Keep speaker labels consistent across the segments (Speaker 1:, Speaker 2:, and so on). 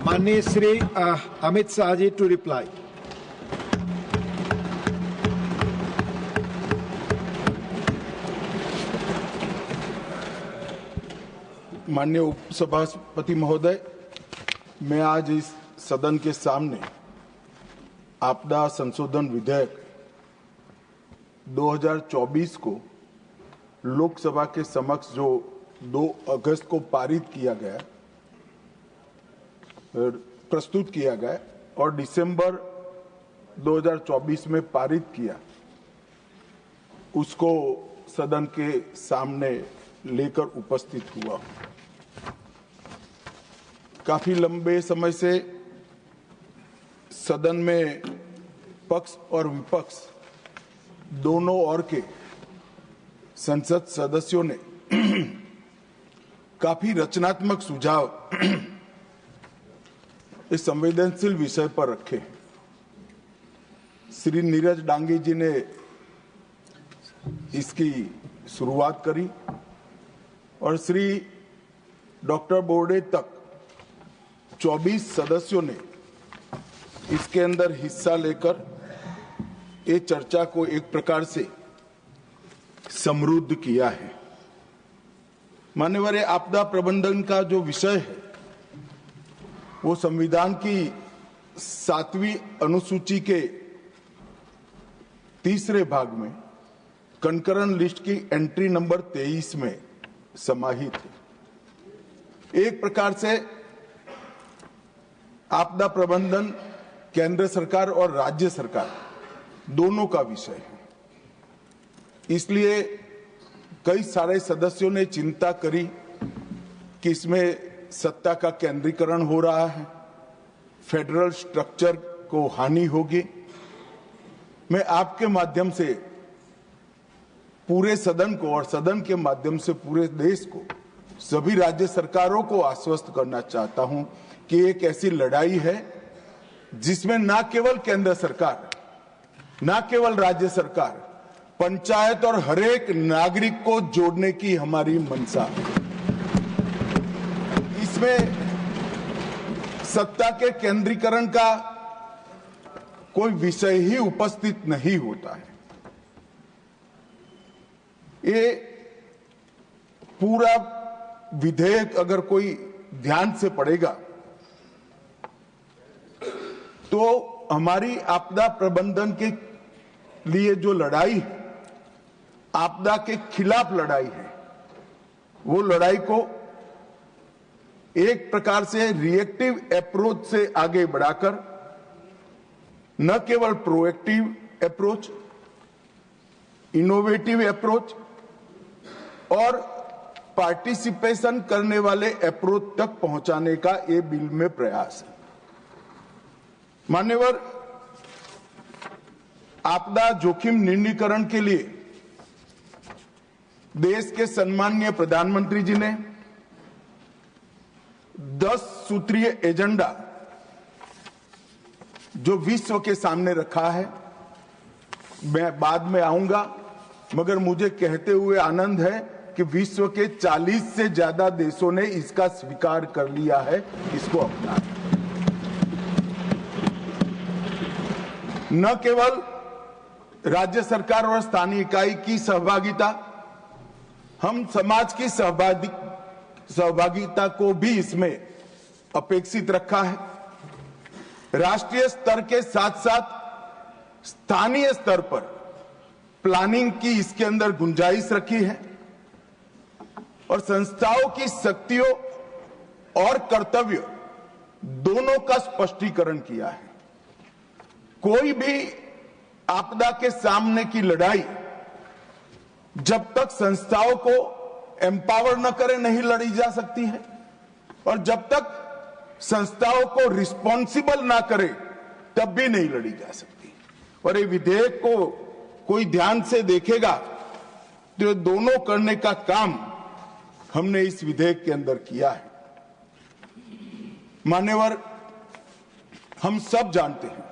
Speaker 1: माननीय Shri Amit Shah ji to reply.
Speaker 2: माननीय उपसभापति महोदय, मैं आज इस सदन के सामने आपदा संशोधन विधेयक 2024 को लोकसभा के समक्ष जो 2 अगस्त को पारित किया गया, प्रस्तुत किया गया और दिसंबर 2024 में पारित किया, उसको सदन के सामने लेकर उपस्थित हुआ। काफी लंबे समय से सदन में पक्ष और विपक्ष दोनों ओर के संसद सदस्यों ने काफी रचनात्मक सुझाव इस संवेदनशील विषय पर रखे। श्री नीरज डांगी जी ने इसकी शुरुआत करी और श्री डॉक्टर बोर्डे तक 24 सदस्यों ने इसके अंदर हिस्सा लेकर ये चर्चा को एक प्रकार से समृद्ध किया है। मान्यवर, आपदा प्रबंधन का जो विषय है वो संविधान की 7वीं अनुसूची के 3रे भाग में कंकरन लिस्ट की एंट्री नंबर 23 में समाहित है। एक प्रकार से आपदा प्रबंधन केंद्र सरकार और राज्य सरकार दोनों का विषय है। इसलिए कई सारे सदस्यों ने चिंता करी कि इसमें सत्ता का केंद्रीकरण हो रहा है, फेडरल स्ट्रक्चर को हानि होगी। मैं आपके माध्यम से पूरे सदन को और सदन के माध्यम से पूरे देश को, सभी राज्य सरकारों को आश्वस्त करना चाहता हूं कि एक ऐसी लड़ाई है जिसमें ना केवल केंद्र सरकार, ना केवल राज्य सरकार, पंचायत और हरेक नागरिक को जोड़ने की हमारी मंशा है। इसमें सत्ता के केंद्रीकरण का कोई विषय ही उपस्थित नहीं होता है। ये पूरा विधेयक अगर कोई ध्यान से पढ़ेगा तो हमारी आपदा प्रबंधन के लिए जो लड़ाई है, आपदा के खिलाफ लड़ाई है, वो लड़ाई को एक प्रकार से रिएक्टिव अप्रोच से आगे बढ़ाकर न केवल प्रोएक्टिव अप्रोच, इनोवेटिव अप्रोच और पार्टिसिपेशन करने वाले अप्रोच तक पहुंचाने का ये बिल में प्रयास है। मान्यवर, आपदा जोखिम न्यूनीकरण के लिए देश के सम्माननीय प्रधानमंत्री जी ने 10 सूत्रीय एजेंडा जो विश्व के सामने रखा है, मैं बाद में आऊंगा, मगर मुझे कहते हुए आनंद है कि विश्व के 40 से ज्यादा देशों ने इसका स्वीकार कर लिया है, इसको अपना। न केवल राज्य सरकार और स्थानीय इकाई की सहभागिता, हम समाज की सहभागिता को भी इसमें अपेक्षित रखा है। राष्ट्रीय स्तर के साथ साथ स्थानीय स्तर पर प्लानिंग की इसके अंदर गुंजाइश रखी है और संस्थाओं की शक्तियों और कर्तव्य दोनों का स्पष्टीकरण किया है। कोई भी आपदा के सामने की लड़ाई जब तक संस्थाओं को एम्पावर न करे नहीं लड़ी जा सकती है और जब तक संस्थाओं को रिस्पॉन्सिबल ना करे तब भी नहीं लड़ी जा सकती। और ये विधेयक को कोई ध्यान से देखेगा तो दोनों करने का काम हमने इस विधेयक के अंदर किया है। मान्यवर, हम सब जानते हैं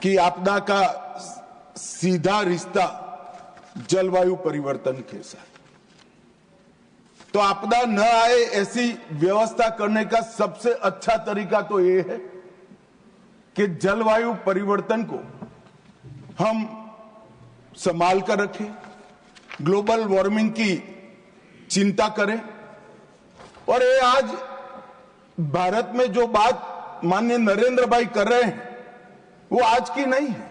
Speaker 2: कि आपदा का सीधा रिश्ता जलवायु परिवर्तन के साथ। तो आपदा न आए ऐसी व्यवस्था करने का सबसे अच्छा तरीका तो ये है कि जलवायु परिवर्तन को हम संभाल कर रखें, ग्लोबल वार्मिंग की चिंता करें। और ये आज भारत में जो बात माननीय नरेंद्र भाई कर रहे हैं वो आज की नहीं है।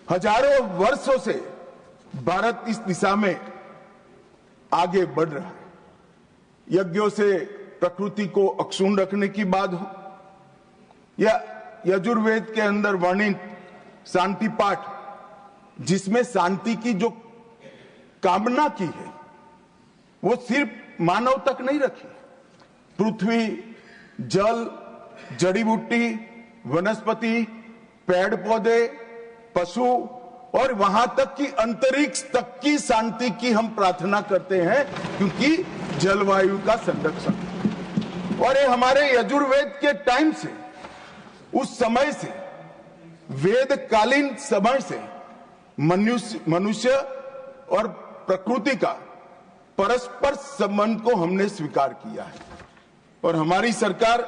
Speaker 2: हजारों वर्षों से भारत इस दिशा में आगे बढ़ रहा है। यज्ञों से प्रकृति को अक्षुण्ण रखने की बात हो या यजुर्वेद के अंदर वर्णित शांति पाठ, जिसमें शांति की जो कामना की है वो सिर्फ मानव तक नहीं रखी, पृथ्वी, जल, जड़ी बूटी, वनस्पति, पेड़ पौधे, पशु और वहां तक कि अंतरिक्ष तक की शांति की हम प्रार्थना करते हैं, क्योंकि जलवायु का संरक्षण। और ये हमारे यजुर्वेद के टाइम से, उस समय से, वेदकालीन समय से मनुष्य और प्रकृति का परस्पर संबंध को हमने स्वीकार किया है और हमारी सरकार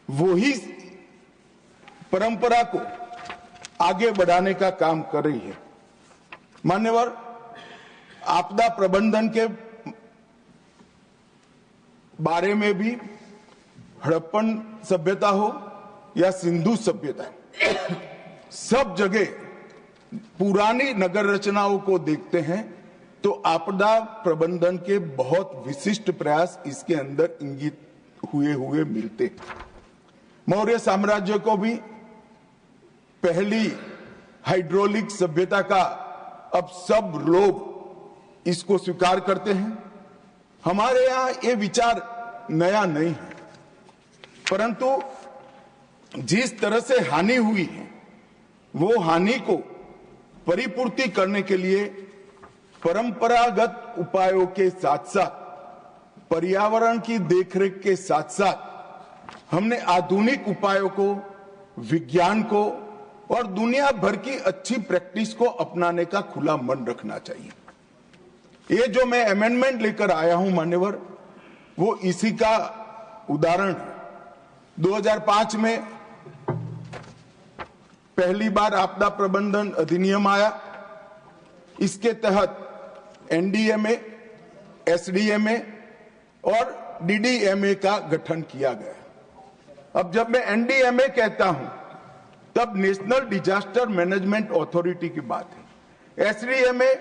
Speaker 2: वही परंपरा को आगे बढ़ाने का काम कर रही है। मान्यवर, आपदा प्रबंधन के बारे में भी हड़प्पन सभ्यता हो या सिंधु सभ्यता, सब जगह पुरानी नगर रचनाओं को देखते हैं तो आपदा प्रबंधन के बहुत विशिष्ट प्रयास इसके अंदर इंगित हुए मिलते हैं। मौर्य साम्राज्य को भी पहली हाइड्रोलिक सभ्यता का अब सब लोग इसको स्वीकार करते हैं। हमारे यहां ये विचार नया नहीं है, परंतु जिस तरह से हानि हुई है वो हानि को परिपूर्ति करने के लिए परंपरागत उपायों के साथ साथ, पर्यावरण की देखरेख के साथ साथ हमने आधुनिक उपायों को, विज्ञान को और दुनिया भर की अच्छी प्रैक्टिस को अपनाने का खुला मन रखना चाहिए। ये जो मैं अमेंडमेंट लेकर आया हूं मान्यवर, वो इसी का उदाहरण है। 2005 में पहली बार आपदा प्रबंधन अधिनियम आया। इसके तहत एनडीएमए, एसडीएमए और डीडीएमए का गठन किया गया। अब जब मैं एनडीएमए कहता हूं तब नेशनल डिजास्टर मैनेजमेंट अथॉरिटी की बात है, SDMA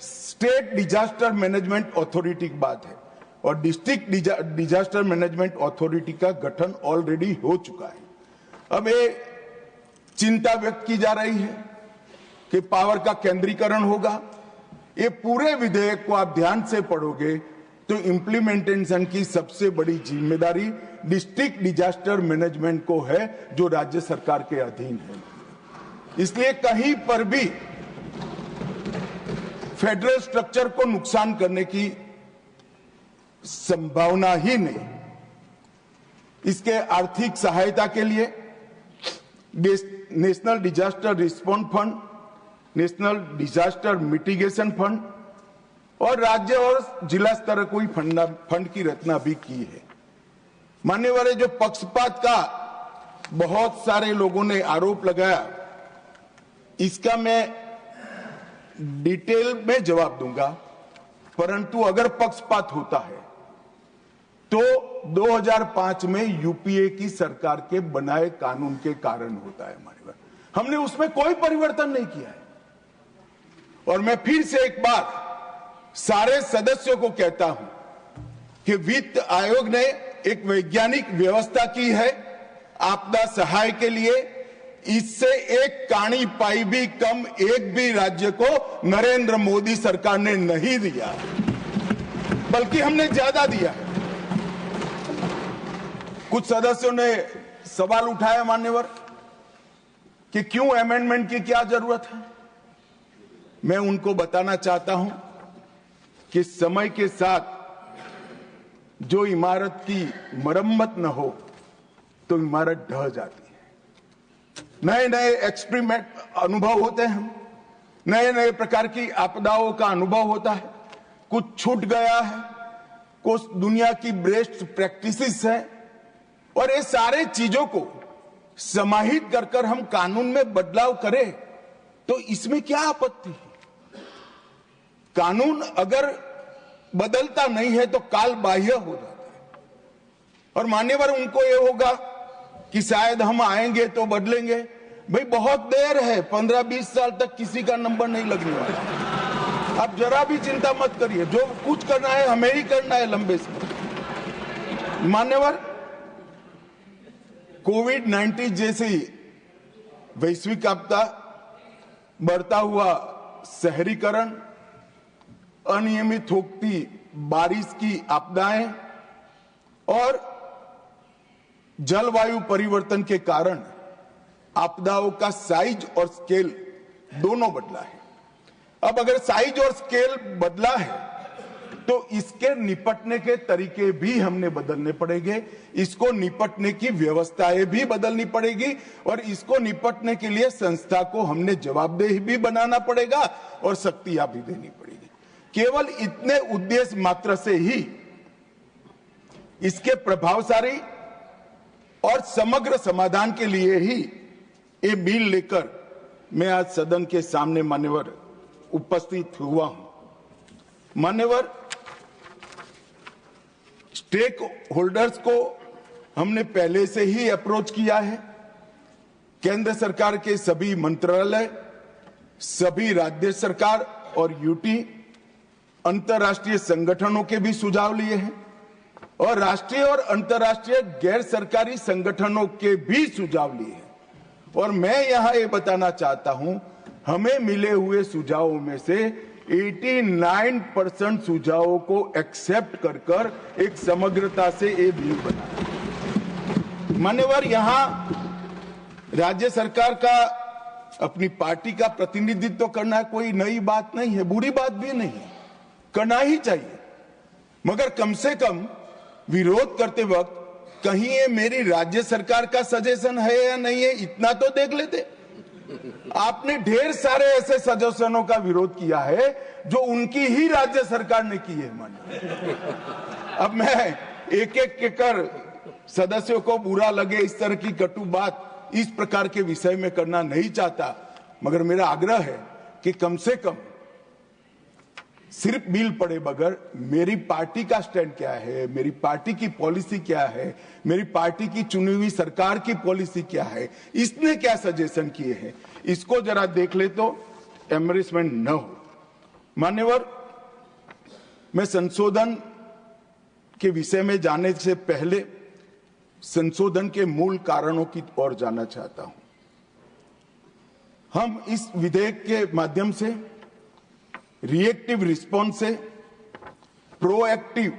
Speaker 2: state disaster management authority की बात है और डिस्ट्रिक्ट डिजास्टर मैनेजमेंट अथॉरिटी का गठन ऑलरेडी हो चुका है। अब ये चिंता व्यक्त की जा रही है कि पावर का केंद्रीकरण होगा। ये पूरे विधेयक को आप ध्यान से पढ़ोगे तो इम्प्लीमेंटेशन की सबसे बड़ी जिम्मेदारी डिस्ट्रिक्ट डिजास्टर मैनेजमेंट को है, जो राज्य सरकार के अधीन है। इसलिए कहीं पर भी फेडरल स्ट्रक्चर को नुकसान करने की संभावना ही नहीं। इसके आर्थिक सहायता के लिए national disaster response fund, national disaster mitigation fund और राज्य और जिला स्तर कोई फंड की रचना भी की है। मान्यवर, जो पक्षपात का बहुत सारे लोगों ने आरोप लगाया, इसका मैं डिटेल में जवाब दूंगा, परंतु अगर पक्षपात होता है तो 2005 में यूपीए की सरकार के बनाए कानून के कारण होता है। मान्यवर, हमने उसमें कोई परिवर्तन नहीं किया है। और मैं फिर से एक बार सारे सदस्यों को कहता हूं कि वित्त आयोग ने एक वैज्ञानिक व्यवस्था की है आपदा सहाय के लिए। इससे एक काणी पाई भी कम एक भी राज्य को नरेंद्र मोदी सरकार ने नहीं दिया, बल्कि हमने ज्यादा दिया। कुछ सदस्यों ने सवाल उठाया मान्यवर कि क्यों अमेंडमेंट की क्या जरूरत है। मैं उनको बताना चाहता हूं कि समय के साथ जो इमारत की मरम्मत न हो तो इमारत ढह जाती है। नए नए एक्सपेरिमेंट अनुभव होते हैं, नए नए प्रकार की आपदाओं का अनुभव होता है। कुछ छूट गया है को दुनिया की बेस्ट प्रैक्टिसेस है, और ये सारे चीजों को समाहित कर कर हम कानून में बदलाव करें तो इसमें क्या आपत्ति है? कानून अगर बदलता नहीं है तो काल बाह्य हो जाता है। और मान्यवर उनको ये होगा कि शायद हम आएंगे तो बदलेंगे। भाई बहुत देर है, 15-20 साल तक किसी का नंबर नहीं लगने वाला। आप जरा भी चिंता मत करिए, जो कुछ करना है हमें ही करना है लंबे समय। मान्यवर, कोविड-19 जैसी वैश्विक आपदा, बढ़ता हुआ शहरीकरण, अनियमित होती बारिश की आपदाएं और जलवायु परिवर्तन के कारण आपदाओं का साइज और स्केल दोनों बदला है। अब अगर साइज और स्केल बदला है तो इसके निपटने के तरीके भी हमने बदलने पड़ेंगे, इसको निपटने की व्यवस्थाएं भी बदलनी पड़ेगी, और इसको निपटने के लिए संस्था को हमने जवाबदेह भी बनाना पड़ेगा और शक्तियां भी देनी पड़ेगी। केवल इतने उद्देश्य मात्र से ही इसके प्रभावशाली और समग्र समाधान के लिए ही ये बिल लेकर मैं आज सदन के सामने मान्यवर उपस्थित हुआ हूं। मान्यवर, स्टेक होल्डर्स को हमने पहले से ही अप्रोच किया है। केंद्र सरकार के सभी मंत्रालय, सभी राज्य सरकार और यूटी, अंतर्राष्ट्रीय संगठनों के भी सुझाव लिए हैं, और राष्ट्रीय और अंतर्राष्ट्रीय गैर सरकारी संगठनों के भी सुझाव लिए हैं। और मैं यहां ये बताना चाहता हूं, हमें मिले हुए सुझावों में से 89% सुझावों को एक्सेप्ट कर एक समग्रता से ये बिल बना। मान्यवर, यहां राज्य सरकार का अपनी पार्टी का प्रतिनिधित्व करना कोई नई बात नहीं है, बुरी बात भी नहीं है, करना ही चाहिए। मगर कम से कम विरोध करते वक्त कहीं ये मेरी राज्य सरकार का सजेशन है या नहीं है, इतना तो देख लेते। आपने ढेर सारे ऐसे सजेशनों का विरोध किया है जो उनकी ही राज्य सरकार ने की है। अब मैं एक एक कर सदस्यों को बुरा लगे इस तरह की कटु बात इस प्रकार के विषय में करना नहीं चाहता, मगर मेरा आग्रह है कि कम से कम सिर्फ बिल पढ़े बगैर मेरी पार्टी का स्टैंड क्या है, मेरी पार्टी की पॉलिसी क्या है, मेरी पार्टी की चुनी हुई सरकार की पॉलिसी क्या है, इसने क्या सजेशन किए हैं, इसको जरा देख ले तो एम्बेरसमेंट न हो। मान्यवर, मैं संशोधन के विषय में जाने से पहले संशोधन के मूल कारणों की ओर जाना चाहता हूं। हम इस विधेयक के माध्यम से रिएक्टिव रिस्पॉन्स से प्रोएक्टिव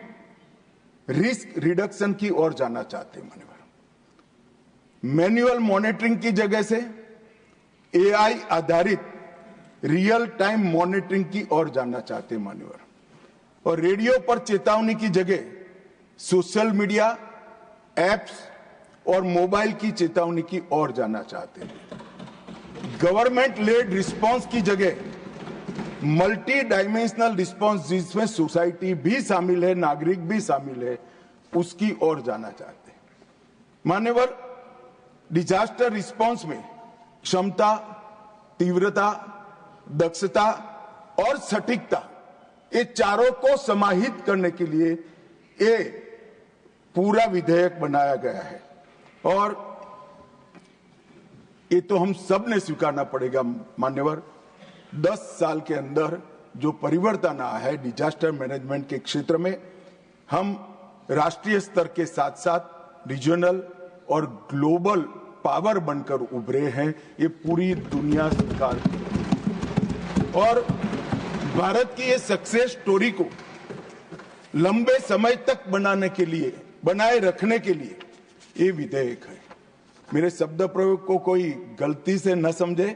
Speaker 2: रिस्क रिडक्शन की ओर जाना चाहते हैं। मान्यवर, मैन्युअल मॉनिटरिंग की जगह से एआई आधारित रियल टाइम मॉनिटरिंग की ओर जाना चाहते हैं। मान्यवर, और रेडियो पर चेतावनी की जगह सोशल मीडिया एप्स और मोबाइल की चेतावनी की ओर जाना चाहते हैं। गवर्नमेंट लेड रिस्पॉन्स की जगह मल्टी डायमेंशनल रिस्पॉन्स, जिसमें सोसाइटी भी शामिल है, नागरिक भी शामिल है, उसकी ओर जाना चाहते हैं। मान्यवर, डिजास्टर रिस्पॉन्स में क्षमता, तीव्रता, दक्षता और सटीकता, ये चारों को समाहित करने के लिए ये पूरा विधेयक बनाया गया है। और ये तो हम सब ने स्वीकारना पड़ेगा मान्यवर, 10 साल के अंदर जो परिवर्तन आया है डिजास्टर मैनेजमेंट के क्षेत्र में, हम राष्ट्रीय स्तर के साथ साथ रीजनल और ग्लोबल पावर बनकर उभरे हैं, ये पूरी दुनिया स्वीकार करती है। और भारत की ये सक्सेस स्टोरी को लंबे समय तक बनाए रखने के लिए ये विधेयक है। मेरे शब्द प्रयोग को कोई गलती से न समझे,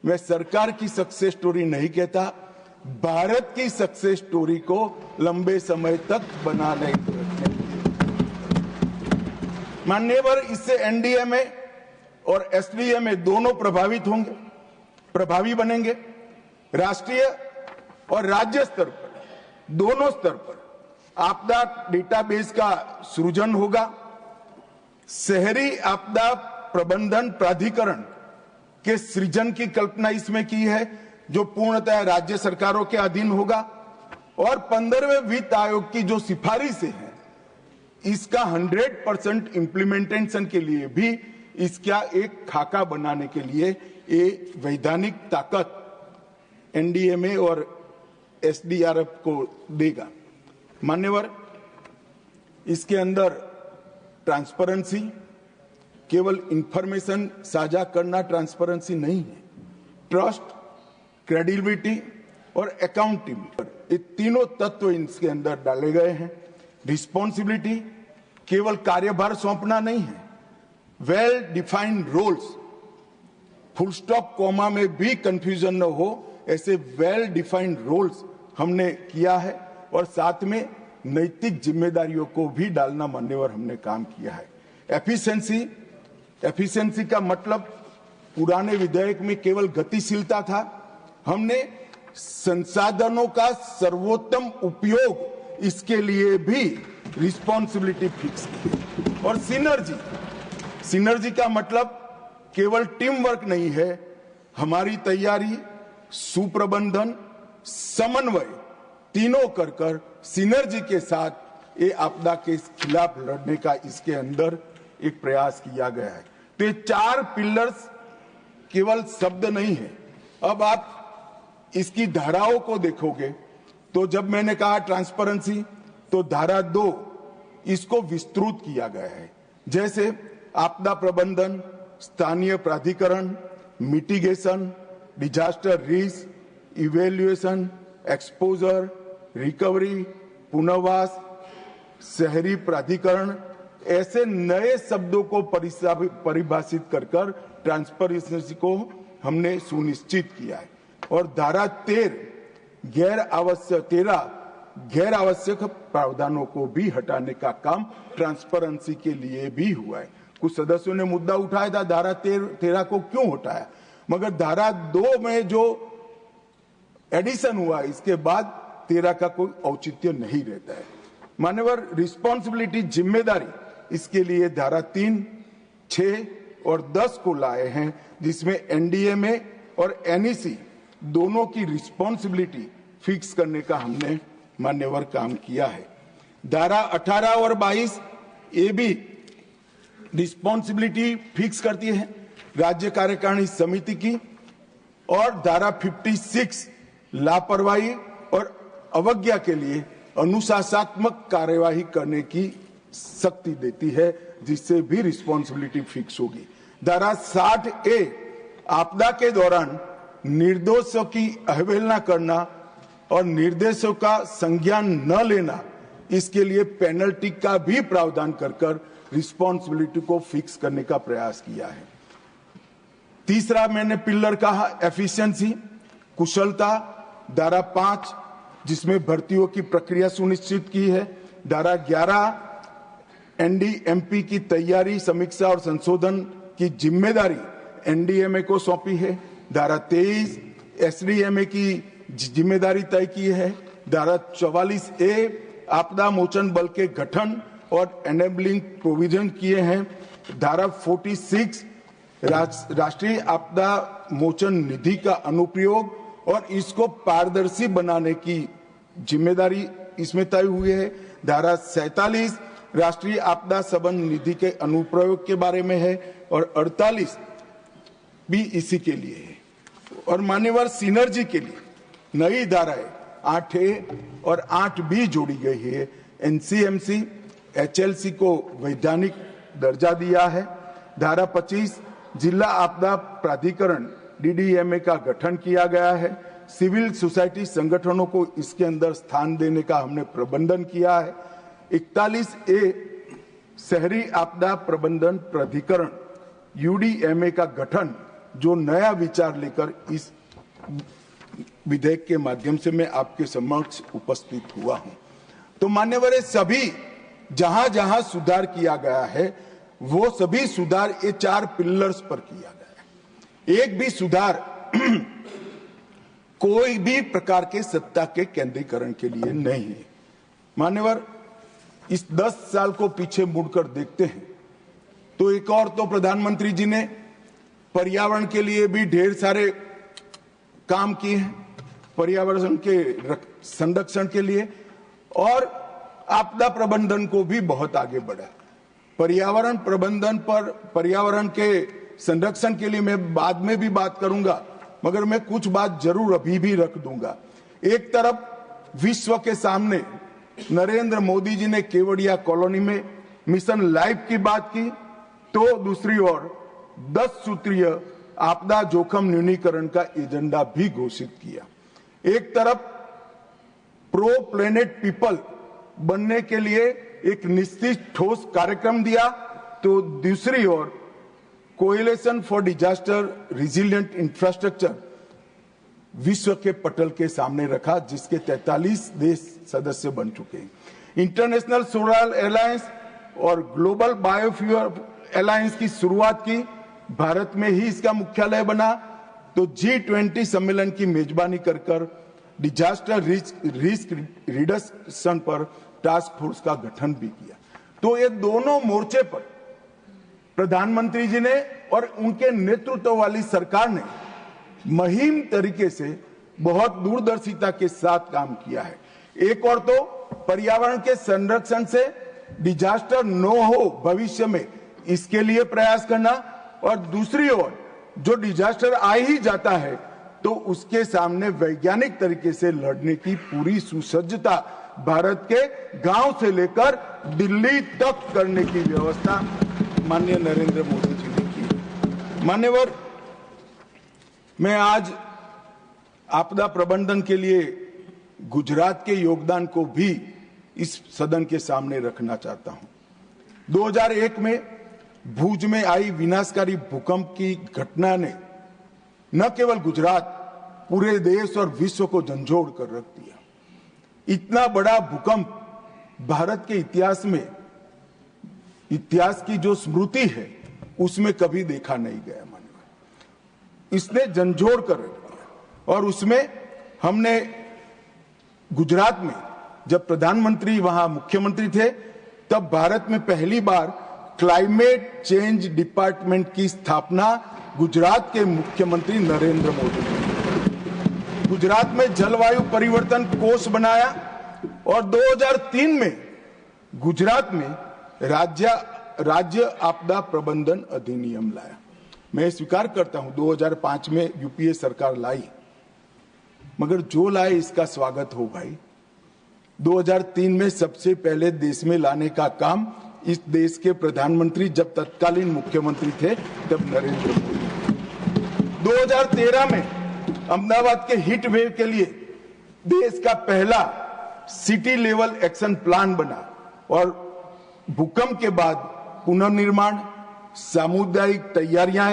Speaker 2: मैं सरकार की सक्सेस स्टोरी नहीं कहता, भारत की सक्सेस स्टोरी को लंबे समय तक बनाने मान्यवर, इससे एनडीएमए और एसडीएमए दोनों प्रभावित होंगे, प्रभावी बनेंगे। राष्ट्रीय और राज्य स्तर पर, दोनों स्तर पर आपदा डेटाबेस का सृजन होगा। शहरी आपदा प्रबंधन प्राधिकरण के सृजन की कल्पना इसमें की है, जो पूर्णतः राज्य सरकारों के अधीन होगा। और 15वें वित्त आयोग की जो सिफारिशें हैं, इसका 100% इम्प्लीमेंटेशन के लिए भी इसका एक खाका बनाने के लिए ये वैधानिक ताकत एनडीएमए और एसडीआरएफ को देगा। मान्यवर, इसके अंदर ट्रांसपेरेंसी, केवल इंफॉर्मेशन साझा करना ट्रांसपेरेंसी नहीं है, ट्रस्ट, क्रेडिबिलिटी और अकाउंटेबिलिटी, ये तीनों तत्व इसके अंदर डाले गए हैं। रिस्पॉन्सिबिलिटी, केवल कार्यभार सौंपना नहीं है, well defined roles, full stop comma में भी कंफ्यूजन न हो, ऐसे वेल डिफाइंड रोल्स हमने किया है। और साथ में नैतिक जिम्मेदारियों को भी डालना मान्यवर हमने काम किया है। एफिशिएंसी का मतलब पुराने विधेयक में केवल गतिशीलता था, हमने संसाधनों का सर्वोत्तम उपयोग, इसके लिए भी रिस्पॉन्सिबिलिटी फिक्स की। और सिनर्जी का मतलब केवल टीम वर्क नहीं है, हमारी तैयारी, सुप्रबंधन, समन्वय तीनों कर सिनर्जी के साथ ये आपदा के खिलाफ लड़ने का इसके अंदर एक प्रयास किया गया है। तो ये 4 पिलर्स केवल शब्द नहीं है। अब आप इसकी धाराओं को देखोगे तो जब मैंने कहा ट्रांसपेरेंसी, तो धारा 2 इसको विस्तृत किया गया है, जैसे आपदा प्रबंधन, स्थानीय प्राधिकरण, mitigation, disaster risk, evaluation, exposure, recovery, पुनर्वास, शहरी प्राधिकरण, ऐसे नए शब्दों को परिभाषित कर ट्रांसपेरेंसी को हमने सुनिश्चित किया है। और धारा 13 गैर आवश्यक प्रावधानों को भी हटाने का काम ट्रांसपेरेंसी के लिए भी हुआ है। कुछ सदस्यों ने मुद्दा उठाया था धारा 13 को क्यों हटाया, मगर धारा 2 में जो एडिशन हुआ, इसके बाद 13 का कोई औचित्य नहीं रहता है। मान्यवर, रिस्पॉन्सिबिलिटी, जिम्मेदारी, इसके लिए धारा 3, 6 और 10 को लाए हैं, जिसमें एनडीएमए और एनईसी दोनों की रिस्पॉन्सिबिलिटी फिक्स करने का हमने मान्यवर काम किया है। धारा 18 और 22 ये भी रिस्पॉन्सिबिलिटी फिक्स करती है राज्य कार्यकारिणी समिति की। और धारा 56 लापरवाही और अवज्ञा के लिए अनुशासनात्मक कार्यवाही करने की शक्ति देती है, जिससे भी रिस्पॉन्सिबिलिटी फिक्स होगी। धारा 60A आपदा के दौरान निर्दोषों की अवहेलना करना और निर्देशों का संज्ञान न लेना, इसके लिए पेनल्टी का भी प्रावधान कर रिस्पॉन्सिबिलिटी को फिक्स करने का प्रयास किया है। तीसरा मैंने पिलर कहा एफिशिएंसी, कुशलता, धारा 5 जिसमें भर्तियों की प्रक्रिया सुनिश्चित की है। धारा 11 एनडीएमपी की तैयारी, समीक्षा और संशोधन की जिम्मेदारी एनडीएमए को सौंपी है। धारा 23 एसडीएमए की जिम्मेदारी तय की है। धारा 44A आपदा मोचन बल के गठन और एनेबलिंग प्रोविजन किए हैं। धारा 46 राष्ट्रीय आपदा मोचन निधि का अनुप्रयोग और इसको पारदर्शी बनाने की जिम्मेदारी इसमें तय हुई है। धारा 47 राष्ट्रीय आपदा संबंध निधि के अनुप्रयोग के बारे में है और 48 भी इसी के लिए है। और मान्यवर, सिनर्जी के लिए नई धाराएं 8A और 8B जोड़ी गई है। एनसीएमसी, एचएलसी को वैधानिक दर्जा दिया है। धारा 25 जिला आपदा प्राधिकरण डीडीएमए का गठन किया गया है। सिविल सोसाइटी संगठनों को इसके अंदर स्थान देने का हमने प्रबंधन किया है। 41A शहरी आपदा प्रबंधन प्राधिकरण यूडीएमए का गठन, जो नया विचार लेकर इस विधेयक के माध्यम से मैं आपके समक्ष उपस्थित हुआ हूं। तो मान्यवर, सभी जहां जहां सुधार किया गया है वो सभी सुधार ये 4 पिलर्स पर किया गया है। एक भी सुधार कोई भी प्रकार के सत्ता के केंद्रीकरण के लिए नहीं है। मान्यवर, इस 10 साल को पीछे मुड़कर देखते हैं तो एक और तो प्रधानमंत्री जी ने पर्यावरण के लिए भी ढेर सारे काम किए हैं, पर्यावरण के संरक्षण के लिए, और आपदा प्रबंधन को भी बहुत आगे बढ़ा। पर्यावरण प्रबंधन पर, पर्यावरण के संरक्षण के लिए मैं बाद में भी बात करूंगा, मगर मैं कुछ बात जरूर अभी भी रख दूंगा। एक तरफ विश्व के सामने नरेंद्र मोदी जी ने केवड़िया कॉलोनी में मिशन लाइफ की बात की, तो दूसरी ओर 10 सूत्रीय आपदा जोखिम न्यूनीकरण का एजेंडा भी घोषित किया। एक तरफ प्रो प्लेनेट पीपल बनने के लिए एक निश्चित ठोस कार्यक्रम दिया, तो दूसरी ओर coalition for disaster resilient infrastructure विश्व के पटल के सामने रखा, जिसके 43 देश सदस्य बन चुके हैं। इंटरनेशनल सोलर अलायंस और ग्लोबल बायोफ्यूल अलायंस की शुरुआत की, भारत में ही इसका मुख्यालय बना, तो G20 सम्मेलन की मेजबानी कर डिजास्टर रिस्क रिडक्शन पर टास्क फोर्स का गठन भी किया। तो ये दोनों मोर्चे पर प्रधानमंत्री जी ने और उनके नेतृत्व वाली सरकार ने मुहिम तरीके से बहुत दूरदर्शिता के साथ काम किया है। एक और तो पर्यावरण के संरक्षण से डिजास्टर न हो भविष्य में, इसके लिए प्रयास करना, और दूसरी ओर जो डिजास्टर आ ही जाता है तो उसके सामने वैज्ञानिक तरीके से लड़ने की पूरी सुसज्जता भारत के गांव से लेकर दिल्ली तक करने की व्यवस्था माननीय नरेंद्र मोदी जी ने की। मान्यवर, मैं आज आपदा प्रबंधन के लिए गुजरात के योगदान को भी इस सदन के सामने रखना चाहता हूं। 2001 में भुज में आई विनाशकारी भूकंप की घटना ने न केवल गुजरात, पूरे देश और विश्व को झंझोड़ कर रख दिया। इतना बड़ा भूकंप भारत के इतिहास की जो स्मृति है उसमें कभी देखा नहीं गया। माननीय, इसने झंझोड़ कर रख दिया। और उसमें हमने गुजरात में जब प्रधानमंत्री वहां मुख्यमंत्री थे, तब भारत में पहली बार क्लाइमेट चेंज डिपार्टमेंट की स्थापना गुजरात के मुख्यमंत्री नरेंद्र मोदी ने गुजरात में जलवायु परिवर्तन कोष बनाया, और 2003 में गुजरात में राज्य आपदा प्रबंधन अधिनियम लाया। मैं स्वीकार करता हूं 2005 में यूपीए सरकार लाई, मगर जो लाए इसका स्वागत हो भाई। 2003 में सबसे पहले देश में लाने का काम इस देश के प्रधानमंत्री, जब तत्कालीन मुख्यमंत्री थे, तब नरेंद्र मोदी। 2013 में अहमदाबाद के हीट वेव के लिए देश का पहला सिटी लेवल एक्शन प्लान बना, और भूकंप के बाद पुनर्निर्माण, सामुदायिक तैयारियां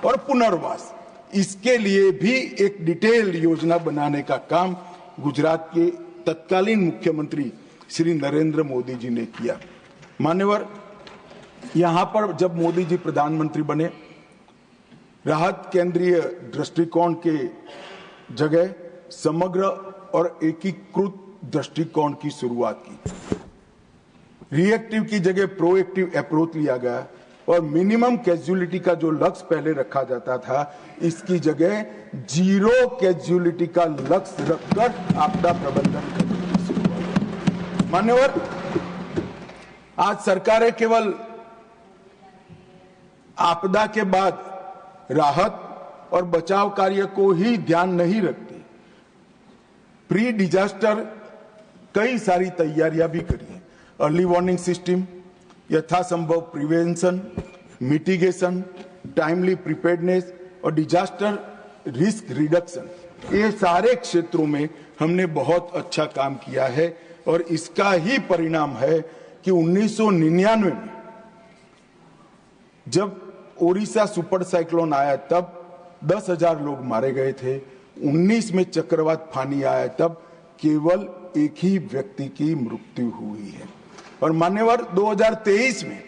Speaker 2: और पुनर्वास, इसके लिए भी एक डिटेल योजना बनाने का काम गुजरात के तत्कालीन मुख्यमंत्री श्री नरेंद्र मोदी जी ने किया। मान्यवर, यहां पर जब मोदी जी प्रधानमंत्री बने, राहत केंद्रीय दृष्टिकोण के जगह समग्र और एकीकृत दृष्टिकोण की शुरुआत की। रिएक्टिव की जगह प्रोएक्टिव अप्रोच लिया गया, और मिनिमम कैजुअलिटी का जो लक्ष्य पहले रखा जाता था, इसकी जगह 0 कैजुअलिटी का लक्ष्य रखकर आपदा प्रबंधन करने की शुरुआत। मान्यवर, आज सरकारें केवल आपदा के बाद राहत और बचाव कार्य को ही ध्यान नहीं रखती, प्री डिजास्टर कई सारी तैयारियां भी करी हैं। अर्ली वार्निंग सिस्टम, यथासंभव प्रिवेंशन, मिटिगेशन, टाइमली प्रिपेयर्डनेस और डिजास्टर रिस्क रिडक्शन, ये सारे क्षेत्रों में हमने बहुत अच्छा काम किया है। और इसका ही परिणाम है कि 1999 में जब ओडिशा सुपर साइक्लोन आया, तब 10,000 लोग मारे गए थे। 19 में चक्रवात फानी आया, तब केवल एक ही व्यक्ति की मृत्यु हुई है। और मान्यवर, 2023 में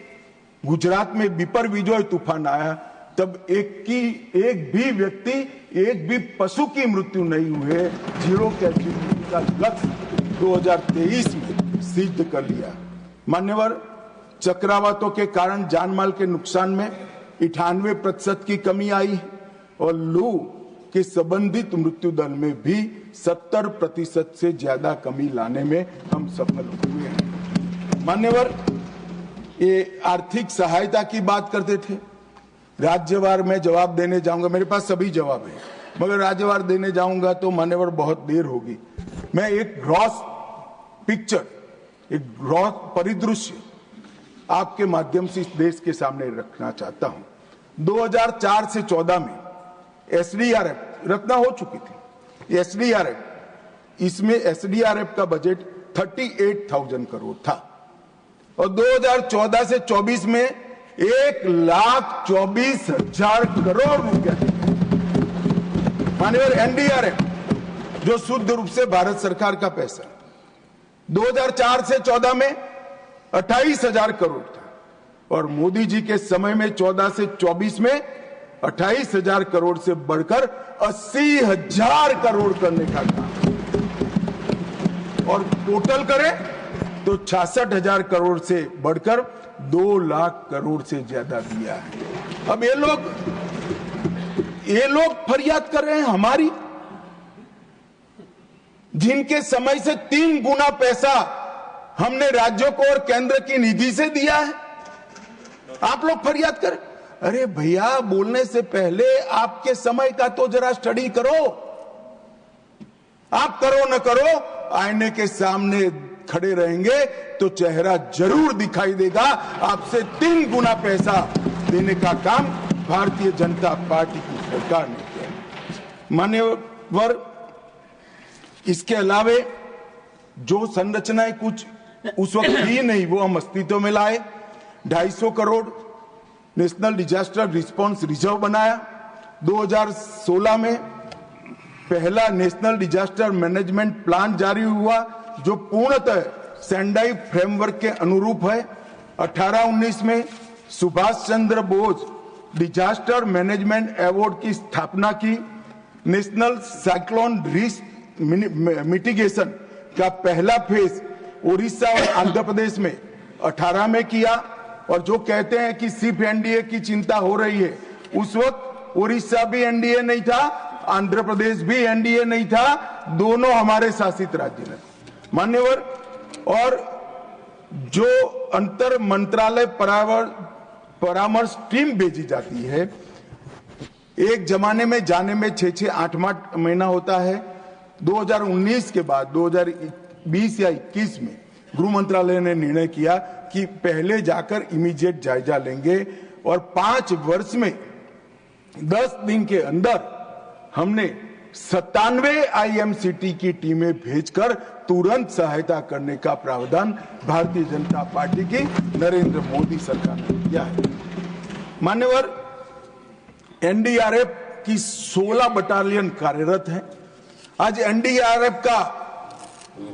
Speaker 2: गुजरात में विपर विजय तूफान आया, तब एक भी व्यक्ति, एक भी पशु की मृत्यु नहीं हुई है। 0 कैजुअलिटी का लक्ष्य 2023 में सिद्ध कर लिया। मान्यवर, चक्रवातों के कारण जानमाल के नुकसान में 98% की कमी आई है और लू के संबंधित मृत्यु दर में भी 70% से ज्यादा कमी लाने में हम सफल हुए हैं। मान्यवर, ये आर्थिक सहायता की बात करते थे। राज्यवार में जवाब देने जाऊंगा, मेरे पास सभी जवाब है, मगर राज्यवार देने जाऊंगा तो मान्यवर बहुत देर होगी। मैं एक ग्रॉस पिक्चर, एक ग्रॉस परिदृश्य आपके माध्यम से इस देश के सामने रखना चाहता हूं। 2004 से 14 में एसडीआरएफ रचना हो चुकी थी। एसडीआरएफ, इसमें एसडीआरएफ का बजट 38,000 करोड़ था और 2014 से 24 में 1,24,000 करोड़ रुपया। माननीय एनडीआरएफ जो शुद्ध रूप से भारत सरकार का पैसा, 2004 से 14 में 28,000 करोड़ था और मोदी जी के समय में 14 से 24 में 28,000 करोड़ से बढ़कर 80,000 करोड़ करने का काम और टोटल करें तो 66,000 करोड़ से बढ़कर 2 लाख करोड़ से ज्यादा दिया है। अब ये लोग फरियाद कर रहे हैं हमारी, जिनके समय से 3 गुना पैसा हमने राज्यों को और केंद्र की निधि से दिया है। आप लोग फरियाद करें। अरे भैया, बोलने से पहले आपके समय का तो जरा स्टडी करो। आप करो न करो, आईने के सामने खड़े रहेंगे तो चेहरा जरूर दिखाई देगा। आपसे 3 गुना पैसा देने का काम भारतीय जनता पार्टी की सरकार ने किया। मान्यवर, इसके अलावे जो संरचनाएं कुछ उस वक्त थी नहीं, वो हम अस्तित्व में लाए। 250 crore national disaster response reserve बनाया। 2016 में पहला नेशनल डिजास्टर मैनेजमेंट प्लान जारी हुआ जो पूर्णतः सेंडाई फ्रेमवर्क के अनुरूप है। 18-19 में Subhash Chandra Bose disaster management award की स्थापना की। नेशनल साइक्लोन रिस्क मिटिगेशन का पहला फेज उड़ीसा और आंध्र प्रदेश में 18 में किया। और जो कहते हैं कि सिर्फ एनडीए की चिंता हो रही है, उस वक्त उड़ीसा भी एनडीए नहीं था, आंध्र प्रदेश भी एनडीए नहीं था, दोनों हमारे शासित राज्य हैं। मान्यवर, और जो अंतर मंत्रालय परामर्श टीम भेजी जाती है, एक जमाने में जाने में 6-8 महीना होता है। 2019 के बाद 2020 या 21 में गृह मंत्रालय ने निर्णय किया कि पहले जाकर इमीडिएट जायजा लेंगे और 5 वर्ष में 10 दिन के अंदर हमने 97 आईएमसीटी की टीमें भेजकर तुरंत सहायता करने का प्रावधान भारतीय जनता पार्टी की नरेंद्र मोदी सरकार ने किया है। मान्यवर, एनडीआरएफ की 16 बटालियन कार्यरत है। आज एनडीआरएफ का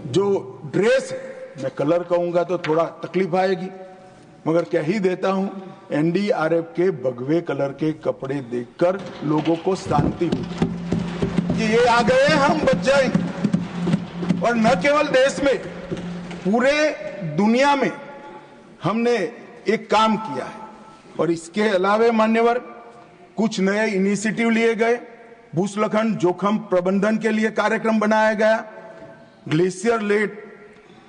Speaker 2: जो ड्रेस है, मैं कलर कहूंगा तो थोड़ा तकलीफ आएगी, मगर कह ही देता हूं, एनडीआरएफ के भगवे कलर के कपड़े देखकर लोगों को शांति हुई कि ये आ गए, हम बच जाएंगे। और न केवल देश में, पूरे दुनिया में हमने एक काम किया है। और इसके अलावा मान्यवर, कुछ नए इनिशिएटिव लिए गए। भूस्खलन जोखिम प्रबंधन के लिए कार्यक्रम बनाया गया। ग्लेशियर लेट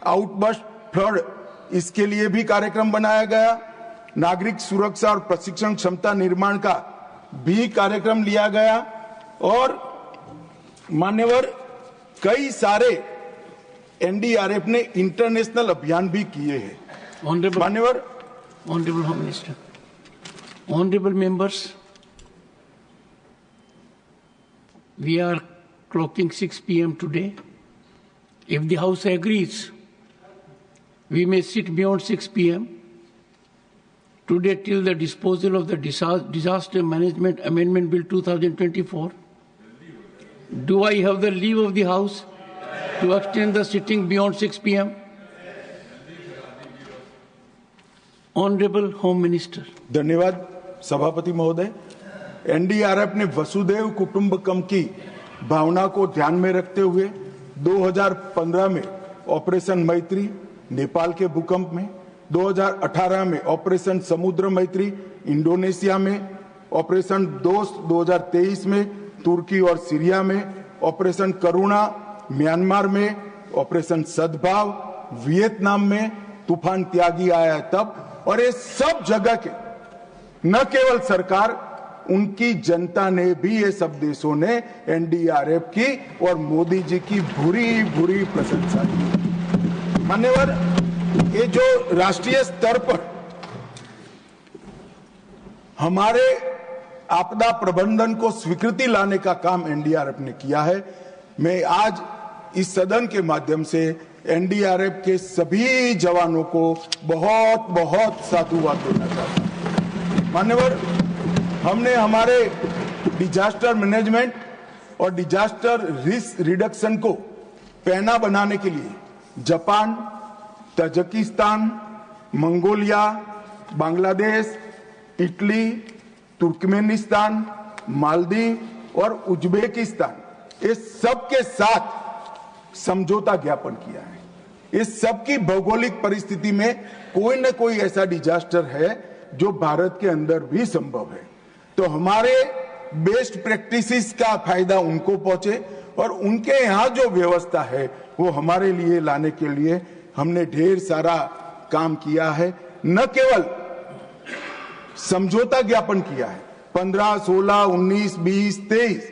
Speaker 2: आउटबर्स्ट फ्लड, इसके लिए भी कार्यक्रम बनाया गया। नागरिक सुरक्षा और प्रशिक्षण क्षमता निर्माण का भी कार्यक्रम लिया गया। और मान्यवर, कई सारे एनडीआरएफ ने इंटरनेशनल अभियान भी किए हैं। मान्यवर,
Speaker 3: Honorable Home Minister, honorable members, we are clocking 6 p.m. today. If the House agrees, we may sit beyond 6 p.m. today till the disposal of the Disaster Management Amendment Bill 2024. Do I have the leave of the House to extend the sitting beyond 6 p.m.? Honorable Home Minister.
Speaker 2: धन्यवाद सभापति महोदय। NDRF ने वसुधैव कुटुंबकम की भावना को ध्यान में रखते हुए 2015 में ऑपरेशन मैत्री नेपाल के भूकंप में, 2018 में ऑपरेशन समुद्र मैत्री इंडोनेशिया में, ऑपरेशन दोस्त 2023 में तुर्की और सीरिया में, ऑपरेशन करुणा म्यांमार में, ऑपरेशन सद्भाव वियतनाम में, तूफान त्यागी आया तब। और ये सब जगह के न केवल सरकार, उनकी जनता ने भी, ये सब देशों ने एनडीआरएफ की और मोदी जी की भूरी भूरी प्रशंसा की। मान्यवर, ये जो राष्ट्रीय स्तर पर हमारे आपदा प्रबंधन को स्वीकृति लाने का काम एनडीआरएफ ने किया है, मैं आज इस सदन के माध्यम से एनडीआरएफ के सभी जवानों को बहुत बहुत साधुवाद देना चाहता हूं। मान्यवर, हमने हमारे डिजास्टर मैनेजमेंट और डिजास्टर रिस्क रिडक्शन को पैना बनाने के लिए Japan, Tajikistan, Mongolia, Bangladesh, Italy, Turkmenistan, Maldives और उज्बेकिस्तान, ये सब के साथ समझौता ज्ञापन किया है। इस सब की भौगोलिक परिस्थिति में कोई न कोई ऐसा डिजास्टर है जो भारत के अंदर भी संभव है, तो हमारे बेस्ट प्रैक्टिसेस का फायदा उनको पहुंचे और उनके यहाँ जो व्यवस्था है वो हमारे लिए लाने के लिए हमने ढेर सारा काम किया है। न केवल समझौता ज्ञापन किया है, 15, 16, 19, 20, 23,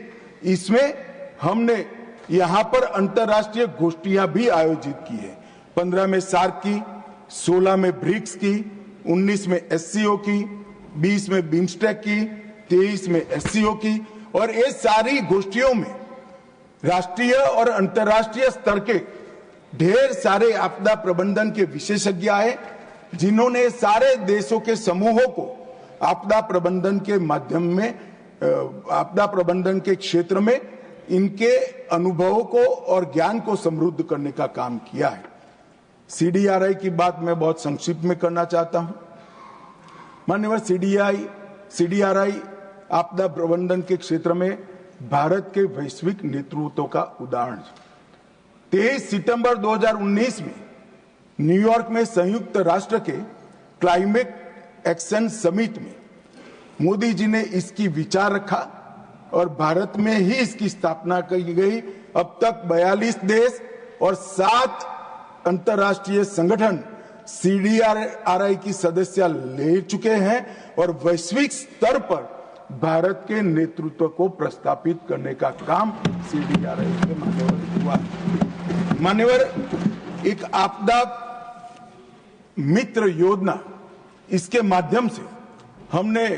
Speaker 2: इसमें हमने यहां पर अंतर्राष्ट्रीय गोष्ठियां भी आयोजित की है। 15 में सार्क की, 16 में ब्रिक्स की, 19 में एससीओ की, 20 में बिम्स्टेक की, 23 में एससीओ की। और ये सारी गोष्ठियों में राष्ट्रीय और अंतर्राष्ट्रीय स्तर के ढेर सारे आपदा प्रबंधन के विशेषज्ञ आए, जिन्होंने सारे देशों के समूहों को आपदा प्रबंधन के माध्यम में, आपदा प्रबंधन के क्षेत्र में इनके अनुभवों को और ज्ञान को समृद्ध करने का काम किया है। सीडीआरआई की बात मैं बहुत संक्षिप्त में करना चाहता हूं। मान्यवर, सीडीआरआई आपदा प्रबंधन के क्षेत्र में भारत के वैश्विक नेतृत्व का उदाहरण है। 23 सितंबर 2019 में न्यूयॉर्क में संयुक्त राष्ट्र के क्लाइमेट एक्शन समिट में मोदी जी ने इसकी विचार रखा और भारत में ही इसकी स्थापना की गई। अब तक 42 देश और 7 अंतर्राष्ट्रीय संगठन सीडीआरआई की सदस्य ले चुके हैं और वैश्विक स्तर पर भारत के नेतृत्व को प्रस्तापित करने का काम सीडीआरआई के माध्यम हुआ। मान्यवर, एक आपदा मित्र योजना, इसके माध्यम से हमने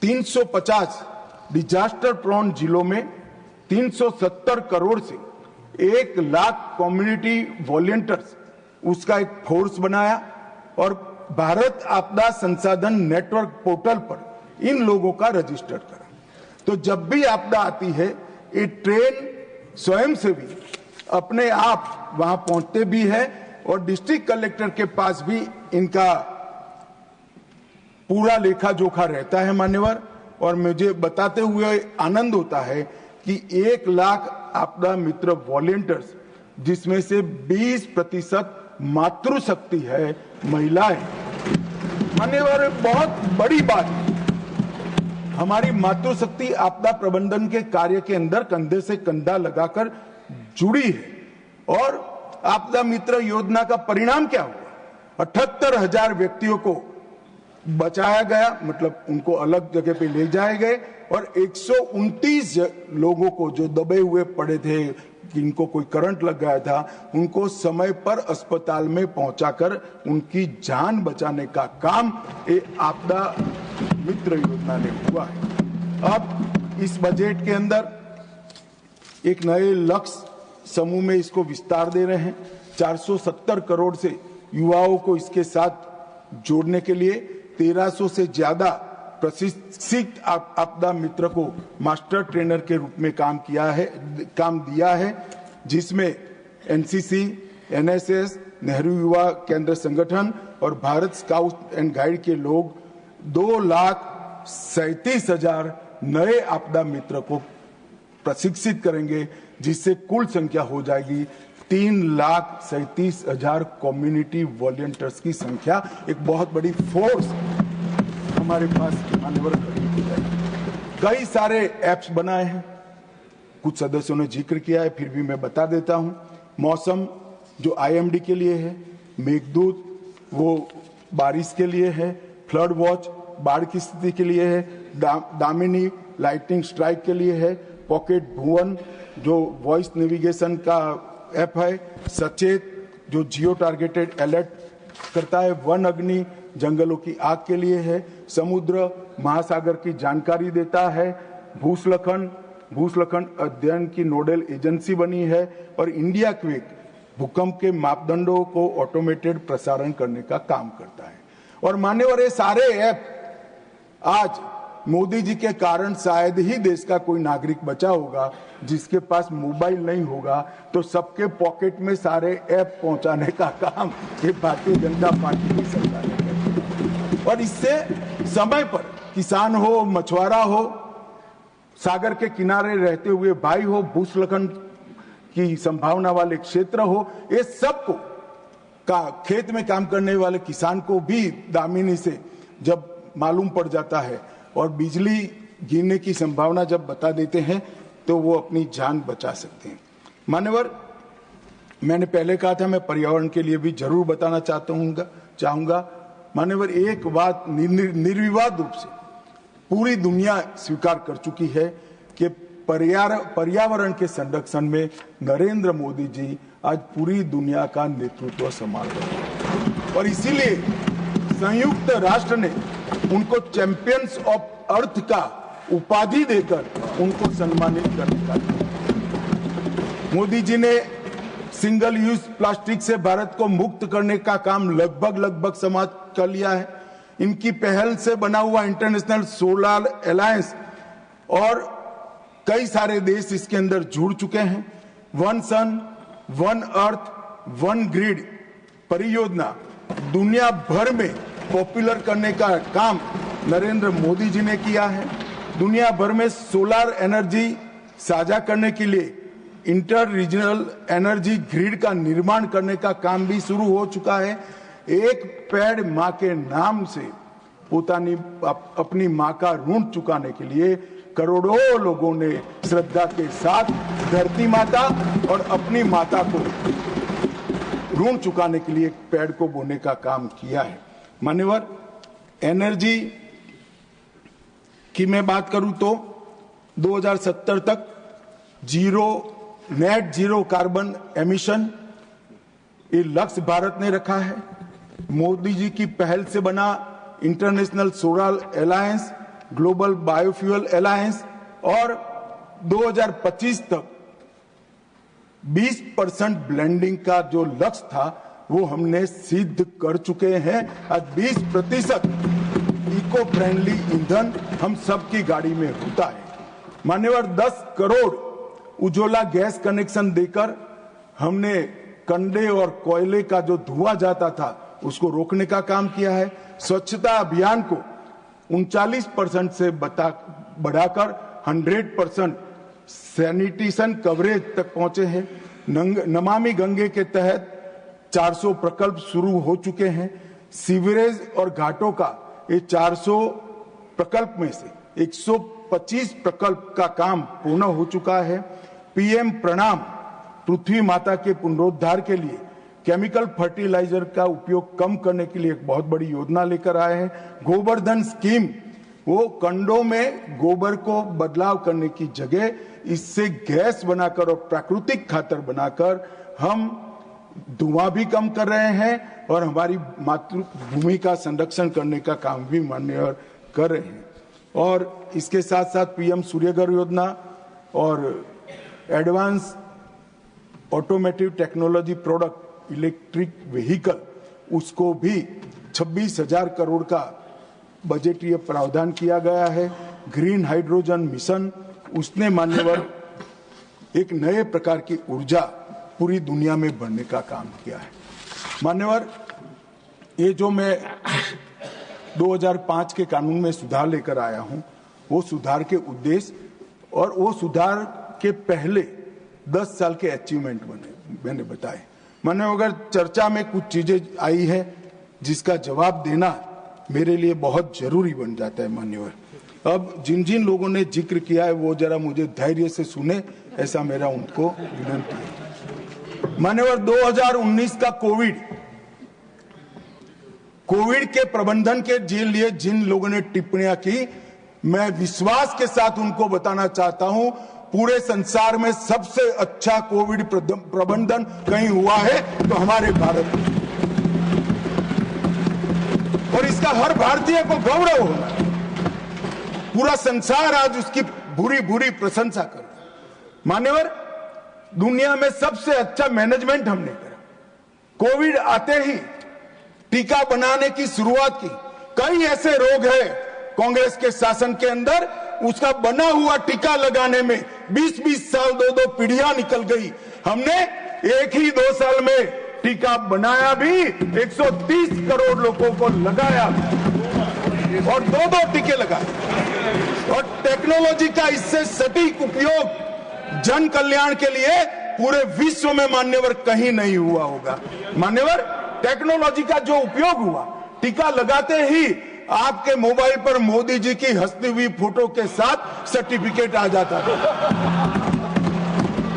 Speaker 2: 350 डिजास्टर प्रोन जिलों में 370 करोड़ से 1 लाख कम्युनिटी वॉलंटियर्स, उसका एक फोर्स बनाया और भारत आपदा संसाधन नेटवर्क पोर्टल पर इन लोगों का रजिस्टर करा। तो जब भी आपदा आती है, ये ट्रेन स्वयं से भी अपने आप वहां पहुंचते भी है और डिस्ट्रिक्ट कलेक्टर के पास भी इनका पूरा लेखा जोखा रहता है। मान्यवर, और मुझे बताते हुए आनंद होता है कि 1 लाख आपदा मित्र वॉलंटियर्स, जिसमें से 20% मातृशक्ति है, महिलाएं। मान्यवर, बहुत बड़ी बात है, हमारी मातृशक्ति आपदा प्रबंधन के कार्य के अंदर कंधे से कंधा लगाकर जुड़ी है। और आपदा मित्र योजना का परिणाम क्या हुआ? 78,000 व्यक्तियों को बचाया गया, मतलब उनको अलग जगह पे ले जाए गए और 129 लोगों को जो दबे हुए पड़े थे, जिनको कोई करंट लग गया था, उनको समय पर अस्पताल में पहुंचाकर उनकी जान बचाने का काम ये आपदा मित्र योजना ने हुआ है। अब इस बजट के अंदर एक नए लक्ष्य समूह में इसको विस्तार दे रहे हैं। 470 करोड़ से युवाओं को इसके साथ जोड़ने के लिए 1300 से ज्यादा प्रशिक्षित आपदा मित्र को मास्टर ट्रेनर के रूप में काम दिया है, जिसमें एनसीसी, एनएसएस, नेहरू युवा केंद्र संगठन और भारत स्काउट एंड गाइड के लोग 2,37,000 नए आपदा मित्र को प्रशिक्षित करेंगे, जिससे कुल संख्या हो जाएगी 3,37,000 कम्युनिटी वॉलंटियर्स की संख्या, एक बहुत बड़ी फोर्स हमारे पास मान्यवर खड़ी है। कई सारे ऐप्स बनाए हैं, कुछ सदस्यों ने जिक्र किया है, फिर भी मैं बता देता हूं। मौसम जो IMD के लिए है, मेघदूत वो बारिश के लिए है, फ्लड वॉच बाढ़ की स्थिति के लिए है, दामिनी लाइटनिंग स्ट्राइक के लिए है, पॉकेट भुवन जो वॉइस नेविगेशन का ऐप है, सचेत जो जियो टारगेटेड अलर्ट करता है, वन अग्नि जंगलों की आग के लिए है, समुद्र महासागर की जानकारी देता है, भूस्खलन अध्ययन की नोडल एजेंसी बनी है, और इंडिया क्विक भूकंप के मापदंडों को ऑटोमेटेड प्रसारण करने का काम करता है। और मान्यवर ये सारे ऐप आज मोदी जी के कारण शायद ही देश का कोई नागरिक बचा होगा जिसके पास मोबाइल नहीं होगा, तो सबके पॉकेट में सारे ऐप पहुंचाने का काम ये भारतीय जनता पार्टी की सरकार ने किया। और इससे समय पर किसान हो, मछुआरा हो, सागर के किनारे रहते हुए भाई हो, भूस्खलन की संभावना वाले क्षेत्र हो, ये सबको का खेत में काम करने वाले किसान को भी दामिनी से जब मालूम पड़ जाता है और बिजली गिरने की संभावना जब बता देते हैं तो वो अपनी जान बचा सकते हैं। मान्यवर, मैंने पहले कहा था मैं पर्यावरण के लिए भी जरूर बताना चाहूंगा। मान्यवर, एक बात निर्विवाद रूप से पूरी दुनिया स्वीकार कर चुकी है कि पर्यावरण के संरक्षण में नरेंद्र मोदी जी आज पूरी दुनिया का नेतृत्व संभाल रहे हैं, और इसीलिए संयुक्त राष्ट्र ने उनको चैंपियंस ऑफ अर्थ का उपाधि देकर उनको सम्मानित करने का। मोदी जी ने सिंगल यूज प्लास्टिक से भारत को मुक्त करने का काम लगभग समाप्त कर लिया है। इनकी पहल से बना हुआ इंटरनेशनल सोलर अलायंस और कई सारे देश इसके अंदर जुड़ चुके हैं। वन सन, वन अर्थ, वन ग्रिड परियोजना दुनिया भर में पॉपुलर करने का काम नरेंद्र मोदी जी ने किया है। दुनिया भर में सोलर एनर्जी साझा करने के लिए इंटर रीजनल एनर्जी ग्रिड का निर्माण करने का काम भी शुरू हो चुका है। एक पेड़ मां के नाम से अपनी मां का ऋण चुकाने के लिए करोड़ों लोगों ने श्रद्धा के साथ धरती माता और अपनी माता को ऋण चुकाने के लिए एक पेड़ को बोने का काम किया है। मान्यवर, एनर्जी की मैं बात करूं तो 2070 तक नेट जीरो कार्बन एमिशन ये लक्ष्य भारत ने रखा है। मोदी जी की पहल से बना international solar alliance, global biofuel alliance और 2025 तक 20% ब्लेंडिंग का जो लक्ष्य था वो हमने सिद्ध कर चुके हैं। आज 20% इको फ्रेंडली ईंधन हम सबकी गाड़ी में होता है। मान्यवर, 10 करोड़ उज्ज्वला गैस कनेक्शन देकर हमने कंडे और कोयले का जो धुआं जाता था उसको रोकने का काम किया है। स्वच्छता अभियान को 39% से बढ़ाकर 100% सैनिटेशन कवरेज तक पहुंचे हैं। नमामि गंगे के तहत 400 प्रकल्प शुरू हो चुके हैं। सीवरेज और घाटों का ये 400 प्रकल्प में से 125 प्रकल्प का काम पूर्ण हो चुका है। पीएम प्रणाम पृथ्वी माता के पुनरुद्धार के लिए केमिकल फर्टिलाइजर का उपयोग कम करने के लिए एक बहुत बड़ी योजना लेकर आए हैं। गोवर्धन स्कीम, वो कंडों में गोबर को बदलाव करने की जगह इससे गैस बनाकर और प्राकृतिक खातर बनाकर हम धुआं भी कम कर रहे हैं और हमारी मातृभूमि का संरक्षण करने का काम भी मान्यवर कर रहे हैं। और इसके साथ साथ पीएम सूर्यघर योजना और advance automotive technology product electric vehicle, उसको भी 26,000 करोड़ का बजटीय प्रावधान किया गया है। ग्रीन हाइड्रोजन मिशन, उसने मान्यवर एक नए प्रकार की ऊर्जा पूरी दुनिया में बढ़ने का काम किया है। मान्यवर, ये जो मैं 2005 के कानून में सुधार लेकर आया हूं, वो सुधार के उद्देश्य और वो सुधार के पहले 10 साल के अचीवमेंट बने। मैंने बताए। माननीय अगर चर्चा में कुछ चीजें आई है जिसका जवाब देना मेरे लिए बहुत जरूरी बन जाता है मान्यवर। अब जिन जिन लोगों ने जिक्र किया है वो जरा मुझे धैर्य से सुने, ऐसा मेरा उनको विनती है। मान्यवर 2019 का कोविड के प्रबंधन के लिए जिन लोगों ने टिप्पणियां की, मैं विश्वास के साथ उनको बताना चाहता हूं, पूरे संसार में सबसे अच्छा कोविड प्रबंधन कहीं हुआ है तो हमारे भारत में, और इसका हर भारतीय को गौरव होना। पूरा संसार आज उसकी बुरी बुरी प्रशंसा कर रहा है। मान्यवर, दुनिया में सबसे अच्छा मैनेजमेंट हमने करा। कोविड आते ही टीका बनाने की शुरुआत की। कई ऐसे रोग हैं कांग्रेस के शासन के अंदर, उसका बना हुआ टीका लगाने में 20-20 साल, 2-2 पीढ़ियां निकल गई। हमने एक ही 2 साल में टीका बनाया भी, 130 करोड़ लोगों को लगाया और 2-2 टीके लगाए। और टेक्नोलॉजी का इससे सटीक उपयोग जन कल्याण के लिए पूरे विश्व में मान्यवर कहीं नहीं हुआ होगा। मान्यवर, टेक्नोलॉजी का जो उपयोग हुआ, टीका लगाते ही आपके मोबाइल पर मोदी जी की हंसती हुई फोटो के साथ सर्टिफिकेट आ जाता था।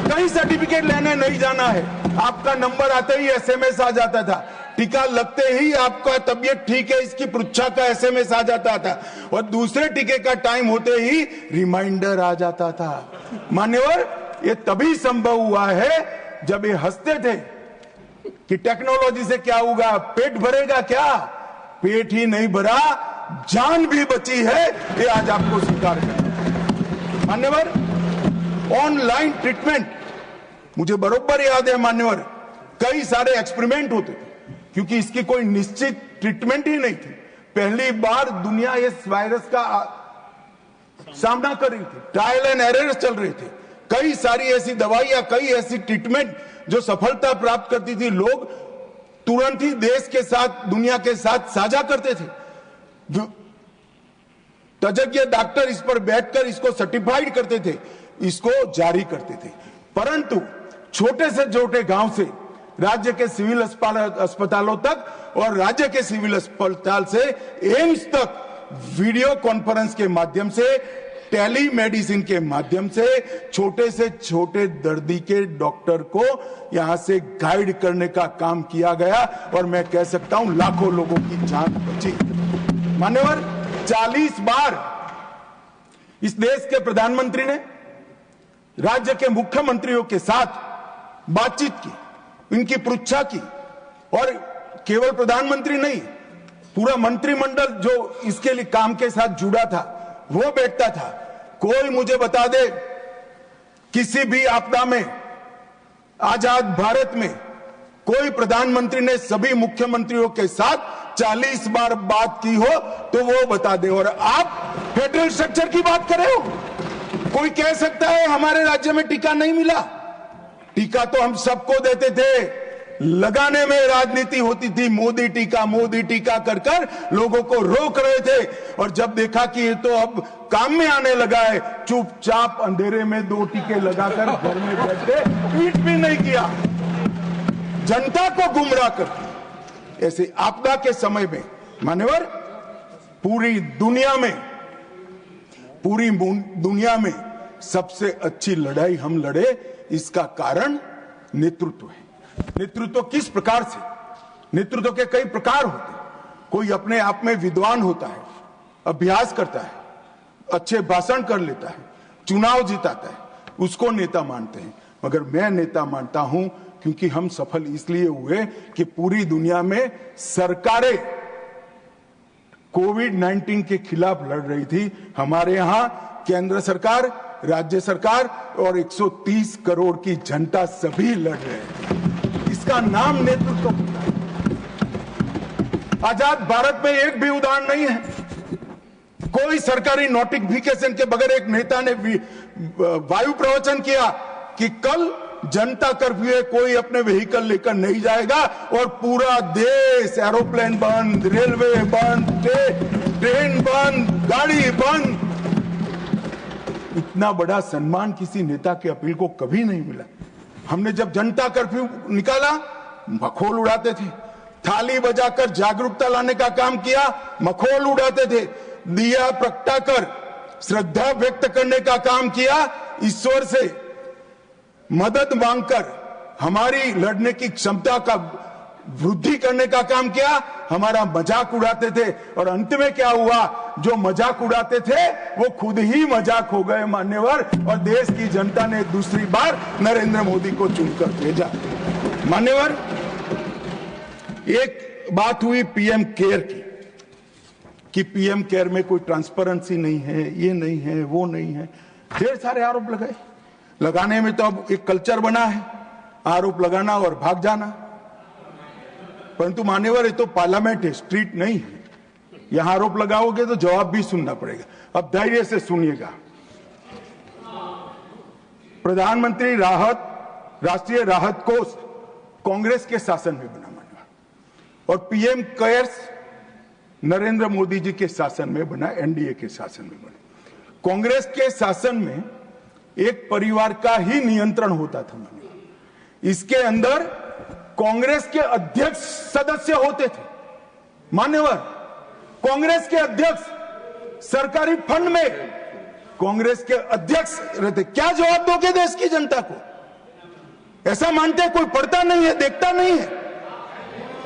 Speaker 2: कहीं सर्टिफिकेट लेने नहीं जाना है, आपका नंबर आते ही एसएमएस आ जाता था। टीका लगते ही आपका तबीयत ठीक है इसकी पृच्छा का एसएमएस आ जाता था, और दूसरे टीके का टाइम होते ही रिमाइंडर आ जाता था। मान्यवर, ये तभी संभव हुआ है जब ये हंसते थे कि टेक्नोलॉजी से क्या होगा, पेट भरेगा क्या? पेट ही नहीं भरा, जान भी बची है, ये आज आपको स्वीकार करना। मान्यवर, ऑनलाइन ट्रीटमेंट, मुझे बरोबर याद है मान्यवर, कई सारे एक्सपेरिमेंट होते थे क्योंकि इसकी कोई निश्चित ट्रीटमेंट ही नहीं थी। पहली बार दुनिया इस वायरस का सामना कर रही थी, ट्रायल एंड एरर चल रहे थे। कई सारी ऐसी दवाइयां, कई ऐसी ट्रीटमेंट जो सफलता प्राप्त करती थी, लोग तुरंत ही देश के साथ, दुनिया के साथ साझा करते थे। तज्ञ डॉक्टर इस पर बैठकर इसको सर्टिफाइड करते थे, इसको जारी करते थे। परंतु छोटे से छोटे गांव से राज्य के सिविल अस्पतालों तक और राज्य के सिविल अस्पताल से एम्स तक वीडियो कॉन्फ्रेंस के माध्यम से, टेली मेडिसिन के माध्यम से छोटे से छोटे दर्दी के डॉक्टर को यहां से गाइड करने का काम किया गया, और मैं कह सकता हूं लाखों लोगों की जान बची। मान्यवर, 40 बार इस देश के प्रधानमंत्री ने राज्य के मुख्यमंत्रियों के साथ बातचीत की, इनकी पृच्छा की, और केवल प्रधानमंत्री नहीं, पूरा मंत्रिमंडल जो इसके लिए काम के साथ जुड़ा था वो बैठता था। कोई मुझे बता दे, किसी भी आपदा में, आजाद भारत में, कोई प्रधानमंत्री ने सभी मुख्यमंत्रियों के साथ 40 बार बात की हो तो वो बता दे। और आप फेडरल स्ट्रक्चर की बात कर रहे हो। कोई कह सकता है हमारे राज्य में टीका नहीं मिला? टीका तो हम सबको देते थे, लगाने में राजनीति होती थी, मोदी टीका कर कर लोगों को रोक रहे थे। और जब देखा कि ये तो अब काम में आने लगा है, चुपचाप अंधेरे में 2 टीके लगाकर घर में बैठे, ट्वीट भी नहीं किया, जनता को गुमराह कर। ऐसे आपदा के समय में मान्यवर, पूरी दुनिया में सबसे अच्छी लड़ाई हम लड़े, इसका कारण नेतृत्व है। नेतृत्व किस प्रकार से? नेतृत्व के कई प्रकार होते हैं। कोई अपने आप में विद्वान होता है, अभ्यास करता है, अच्छे भाषण कर लेता है, चुनाव जिताता है, उसको नेता मानते हैं। मगर मैं नेता मानता हूं क्योंकि हम सफल इसलिए हुए कि पूरी दुनिया में सरकारें कोविड-19 के खिलाफ लड़ रही थी। हमारे यहां केंद्र सरकार, राज्य सरकार और 130 करोड़ की जनता सभी लड़ रहे हैं। इसका नाम नेतृत्व होता है। आजाद भारत में एक भी उदाहरण नहीं है, कोई सरकारी नोटिफिकेशन के बगैर एक नेता ने वायु प्रवचन किया कि कल जनता कर्फ्यू है, कोई अपने व्हीकल लेकर नहीं जाएगा, और पूरा देश, एरोप्लेन बंद, रेलवे बंद, ट्रेन बंद, गाड़ी बंद। इतना बड़ा सम्मान किसी नेता के अपील को कभी नहीं मिला। हमने जब जनता कर्फ्यू निकाला, मखौल उड़ाते थे। थाली बजाकर जागरूकता लाने का काम किया, मखौल उड़ाते थे। दिया प्रगटाकर श्रद्धा व्यक्त करने का काम किया, ईश्वर से मदद मांगकर हमारी लड़ने की क्षमता का वृद्धि करने का काम किया, हमारा मजाक उड़ाते थे। और अंत में क्या हुआ, जो मजाक उड़ाते थे वो खुद ही मजाक हो गए मान्यवर, और देश की जनता ने दूसरी बार नरेंद्र मोदी को चुनकर भेजा। मान्यवर, एक बात हुई पीएम केयर की, कि पीएम केयर में कोई ट्रांसपेरेंसी नहीं है, ये नहीं है, वो नहीं है, ढेर सारे आरोप लगाए। लगाने में तो अब एक कल्चर बना है, आरोप लगाना और भाग जाना। परंतु मान्यवर, ये तो पार्लियामेंट है, स्ट्रीट नहीं है। यहां आरोप लगाओगे तो जवाब भी सुनना पड़ेगा। अब धैर्य से सुनिएगा। प्रधानमंत्री राष्ट्रीय राहत कोष कांग्रेस के शासन में बना मान्यवर, और पीएम केयर्स नरेंद्र मोदी जी के शासन में बना, एनडीए के शासन में बना। कांग्रेस के शासन में एक परिवार का ही नियंत्रण होता था मान्यवर। इसके अंदर कांग्रेस के अध्यक्ष सदस्य होते थे मान्यवर। कांग्रेस के अध्यक्ष सरकारी फंड में कांग्रेस के अध्यक्ष रहते। क्या जवाब दोगे देश की जनता को? ऐसा मानते कोई पढ़ता नहीं है, देखता नहीं है?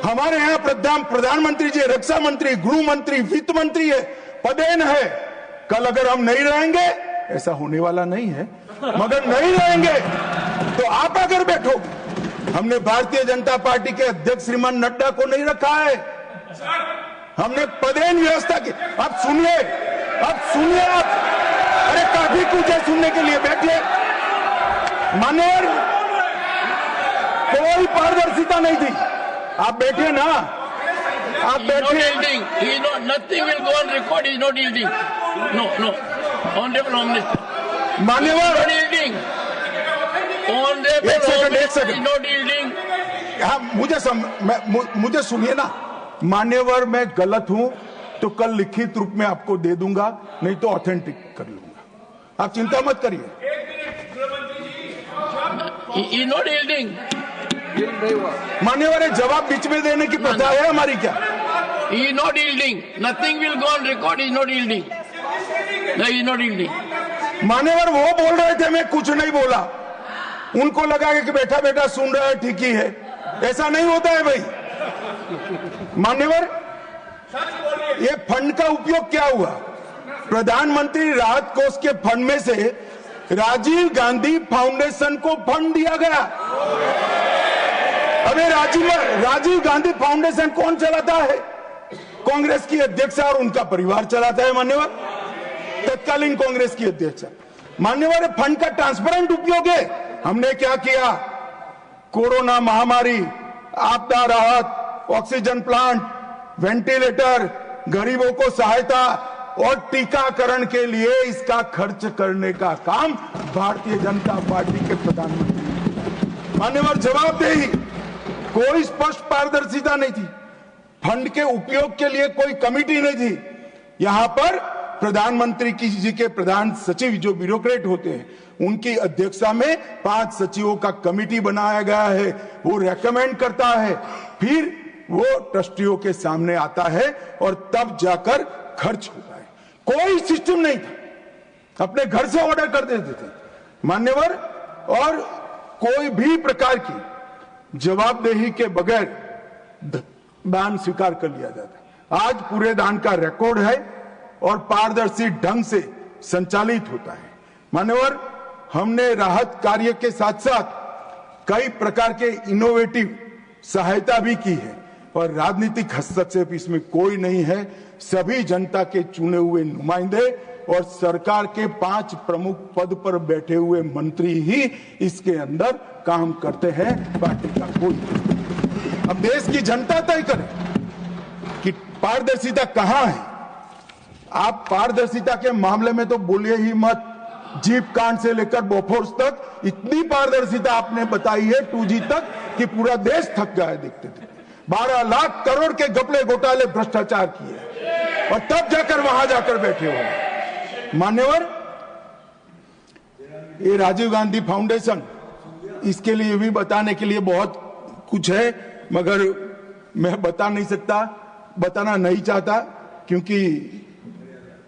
Speaker 2: हमारे यहां प्रधानमंत्री जी, रक्षा मंत्री, गृह मंत्री, वित्त मंत्री है, पदेन है। कल अगर हम नहीं रहेंगे, ऐसा होने वाला नहीं है, मगर नहीं रहेंगे तो आप अगर बैठोगे। हमने भारतीय जनता पार्टी के अध्यक्ष श्रीमान नड्डा को नहीं रखा है, हमने पदेन व्यवस्था की। अब सुनिए आप। अरे काफी कुछ है सुनने के लिए, बैठिए। मान्यवर, कोई पारदर्शिता नहीं थी। आप बैठिए ना, आप बैठिए।
Speaker 3: Nothing will go on record. He's not yielding. No. Honorable Home Minister.
Speaker 2: मान्यवर,
Speaker 3: Not yielding. Honorable
Speaker 2: एक सेकंड,
Speaker 3: Home
Speaker 2: एक
Speaker 3: Minister
Speaker 2: second.
Speaker 3: is not yielding.
Speaker 2: हाँ, मुझे सुनिए ना। मान्यवर, मैं गलत हूं तो कल लिखित रूप में आपको दे दूंगा, नहीं तो ऑथेंटिक कर लूंगा। आप चिंता मत करिए।
Speaker 3: He is not yielding.
Speaker 2: मान्यवर, जवाब बीच में देने की प्रथा है हमारी क्या?
Speaker 3: He is not yielding. Nothing will go on record. He is not yielding. No, he is not yielding.
Speaker 2: मान्यवर, वो बोल रहे थे, मैं कुछ नहीं बोला। उनको लगा कि बैठा बैठा सुन रहा है, ठीक ही है। ऐसा नहीं होता है भाई। मान्यवर, ये फंड का उपयोग क्या हुआ? प्रधानमंत्री राहत कोष के फंड में से राजीव गांधी फाउंडेशन को फंड दिया गया। अबे राजीव गांधी फाउंडेशन कौन चलाता है? कांग्रेस की अध्यक्ष और उनका परिवार चलाता है मान्यवर, तत्कालीन कांग्रेस की अध्यक्ष। मान्यवर, फंड का ट्रांसपेरेंट उपयोग है। हमने क्या किया? कोरोना महामारी, आपदा राहत, ऑक्सीजन प्लांट, वेंटिलेटर, गरीबों को सहायता और टीकाकरण के लिए इसका खर्च करने का काम भारतीय जनता पार्टी के प्रधानमंत्री। मान्यवर, जवाबदेही, कोई स्पष्ट पारदर्शिता नहीं थी। फंड के उपयोग के लिए कोई कमेटी नहीं थी। यहां पर प्रधानमंत्री जी के प्रधान सचिव, जो ब्यूरोक्रेट होते हैं, उनकी अध्यक्षता में 5 सचिवों का कमेटी बनाया गया है। वो रेकमेंड करता है, फिर वो ट्रस्टियों के सामने आता है और तब जाकर खर्च होता है। कोई सिस्टम नहीं था, अपने घर से ऑर्डर कर देते थे मान्यवर, और कोई भी प्रकार की जवाबदेही के बगैर दान स्वीकार कर लिया जाता है। आज पूरे दान का रिकॉर्ड है और पारदर्शी ढंग से संचालित होता है। मान्यवर, हमने राहत कार्य के साथ साथ कई प्रकार के इनोवेटिव सहायता भी की है, और राजनीतिक हस्तक्षेप इसमें कोई नहीं है। सभी जनता के चुने हुए नुमाइंदे और सरकार के 5 प्रमुख पद पर बैठे हुए मंत्री ही इसके अंदर काम करते हैं, पार्टी का कोई नहीं। अब देश की जनता तय करे कि पारदर्शिता कहां है। आप पारदर्शिता के मामले में तो बोलिए ही मत। जीप कांड से लेकर बोफोर्स तक इतनी पारदर्शिता आपने बताई है, 2G तक, कि पूरा देश थक गया है देखते थे। 12 लाख करोड़ के घपले घोटाले भ्रष्टाचार किए, और तब जाकर वहां जाकर बैठे हो। मान्यवर, ये राजीव गांधी फाउंडेशन इसके लिए भी बताने के लिए बहुत कुछ है, मगर मैं बता नहीं सकता, बताना नहीं चाहता, क्योंकि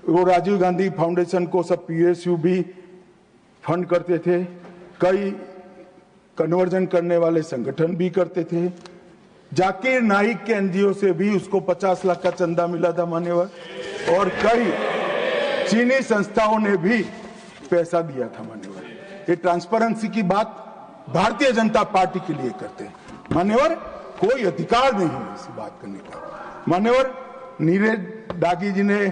Speaker 2: वो राजीव गांधी फाउंडेशन को सब पीएसयू भी फंड करते थे, कई कन्वर्जन करने वाले संगठन भी करते थे। जाकिर नाइक के एनजीओ से भी उसको 50 लाख का चंदा मिला था मान्यवर, और कई चीनी संस्थाओं ने भी पैसा दिया था मान्यवर। ये ट्रांसपेरेंसी की बात भारतीय जनता पार्टी के लिए करते हैं मान्यवर, कोई अधिकार नहीं है ऐसी बात करने का मान्यवर। नीरज दागी जी ने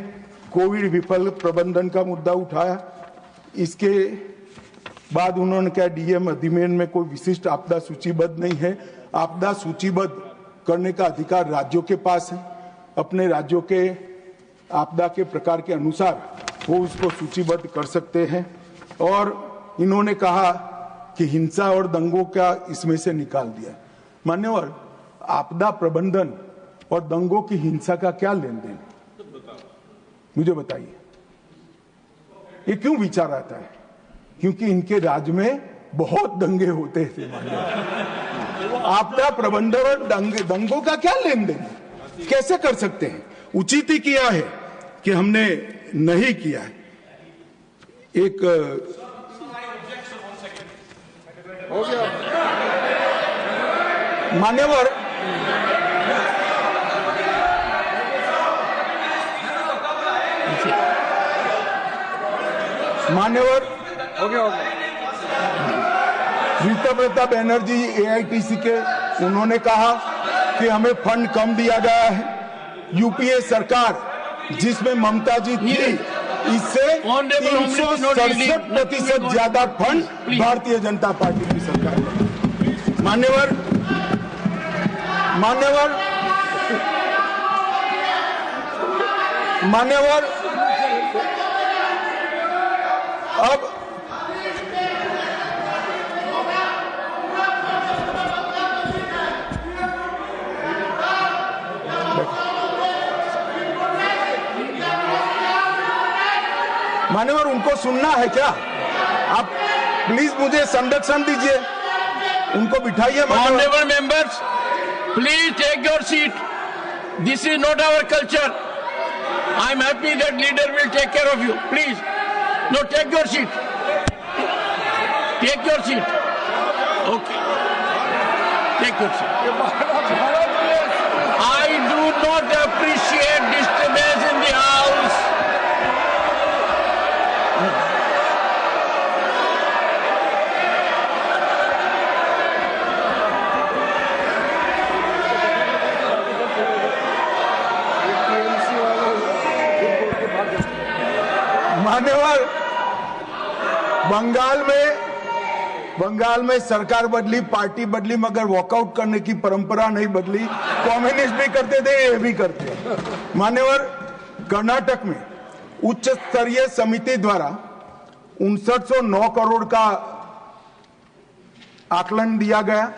Speaker 2: कोविड विफल प्रबंधन का मुद्दा उठाया, इसके बाद उन्होंने कहा डीएम अधिनियम में कोई विशिष्ट आपदा सूचीबद्ध नहीं है। आपदा सूचीबद्ध करने का अधिकार राज्यों के पास है, अपने राज्यों के आपदा के प्रकार के अनुसार वो उसको सूचीबद्ध कर सकते हैं। और इन्होंने कहा कि हिंसा और दंगों का इसमें से निकाल दिया। मान्यवर, आपदा प्रबंधन और दंगों की हिंसा का क्या लेन देन, मुझे बताइए। ये क्यों विचार आता है? क्योंकि इनके राज्य में बहुत दंगे होते थे मान्यवर। आपदा प्रबंधन और दंगों का क्या लेन देन, कैसे कर सकते हैं? उचित ही किया है कि हमने नहीं किया है। एक मान्यवर, रीता बनर्जी एआईटीसी के, उन्होंने कहा कि हमें फंड कम दिया गया है। यूपीए सरकार जिसमें ममता जी थी, इससे 367% ज्यादा फंड भारतीय जनता पार्टी की सरकार ने। मान्यवर, मान्यवर, मान्यवर, अब मान्यवर उनको सुनना है क्या? आप प्लीज मुझे संरक्षण दीजिए, उनको बिठाइए।
Speaker 3: Honorable members, please take your seat. This is not our culture. I am happy that leader will take care of you. Please, no, take your seat. Take your seat. Okay. Take your seat. I do not appreciate disturbance in the house.
Speaker 2: मान्यवर, बंगाल में सरकार बदली, party बदली, मगर walkout करने की परंपरा नहीं बदली। कम्युनिस्ट भी करते थे, ये भी करते हैं। मान्यवर, कर्नाटक में उच्च स्तरीय समिति द्वारा 5909 करोड़ का आकलन दिया गया,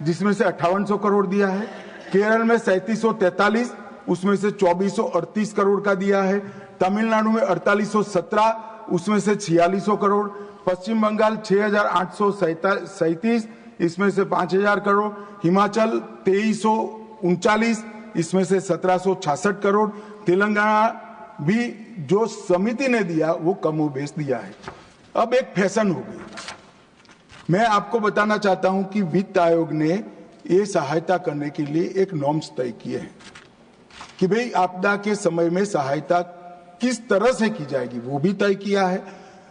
Speaker 2: जिसमें से 5800 करोड़ दिया है। केरल में 3743, उसमें से 2438 करोड़ का दिया है। तमिलनाडु में 4817, उसमें से 4600 करोड़। पश्चिम बंगाल 6837, इसमें से 5000 करोड़। हिमाचल 2339, इसमें से 1766 करोड़। तेलंगाना भी जो समिति ने दिया वो कमोबेश दिया है। अब एक फैशन हो गई। मैं आपको बताना चाहता हूं कि वित्त आयोग ने ये सहायता करने के लिए एक नॉर्म्स तय किए हैं कि भाई आपदा के समय में सहायता किस तरह से की जाएगी, वो भी तय किया है,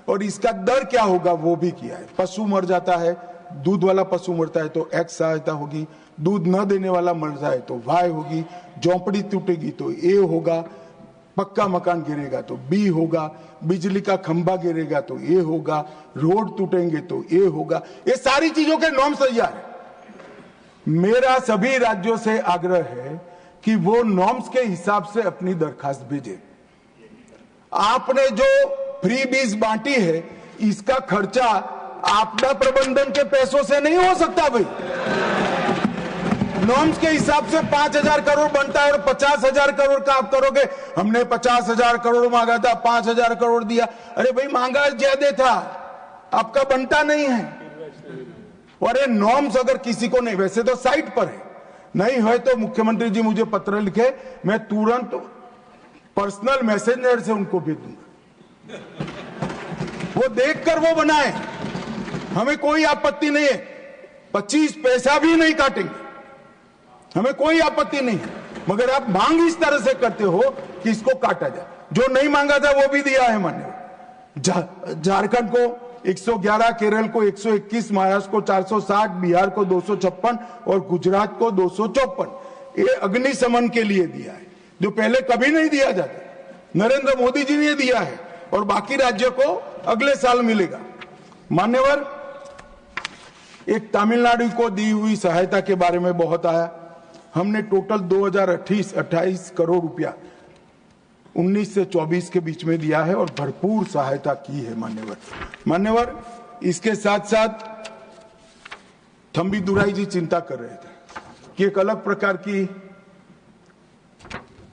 Speaker 2: और इसका दर क्या होगा वो भी किया है। पशु मर जाता है, दूध वाला पशु मरता है तो एक्स सहायता होगी, दूध न देने वाला मर जाए तो वाई होगी, झोंपड़ी टूटेगी तो ए होगा, पक्का मकान गिरेगा तो बी होगा, बिजली का खंभा गिरेगा तो ए होगा, रोड टूटेंगे तो ए होगा। ये सारी चीजों के नॉर्म्स तैयार है। मेरा सभी राज्यों से आग्रह है कि वो नॉर्म्स के हिसाब से अपनी दरखास्त भेजे। आपने जो फ्री बीज बांटी है, इसका खर्चा आपदा प्रबंधन के पैसों से नहीं हो सकता भाई। नॉर्म्स के हिसाब से 5000 करोड़ बनता है और 50,000 करोड़ का आप करोगे। हमने 50,000 करोड़ मांगा था, 5,000 करोड़ दिया। अरे भाई, मांगा ज्यादा था, आपका बनता नहीं है। और ये नॉर्म्स अगर किसी को नहीं, वैसे तो साइट पर है, नहीं है तो मुख्यमंत्री जी मुझे पत्र लिखे, मैं तुरंत पर्सनल मैसेंजर से उनको भेज दूंगा, वो देखकर वो बनाए, हमें कोई आपत्ति नहीं है, 25 पैसा भी नहीं काटेंगे, हमें कोई आपत्ति नहीं है, मगर आप मांग इस तरह से करते हो कि इसको काटा जाए। जो नहीं मांगा था वो भी दिया है मान्यवर। झारखंड को 111, केरल को 121, महाराष्ट्र को 460, बिहार को 256 और गुजरात को 254, ये अग्निशमन के लिए दिया है, जो पहले कभी नहीं दिया जाता। नरेंद्र मोदी जी ने दिया है और बाकी राज्यों को अगले साल मिलेगा। मान्यवर, एक तमिलनाडु को दी हुई सहायता के बारे में बहुत आया। हमने टोटल 2028 करोड़ रुपया 19 से 24 के बीच में दिया है और भरपूर सहायता की है मान्यवर। इसके साथ साथ थम्बी दुराई जी चिंता कर रहे थे कि एक अलग प्रकार की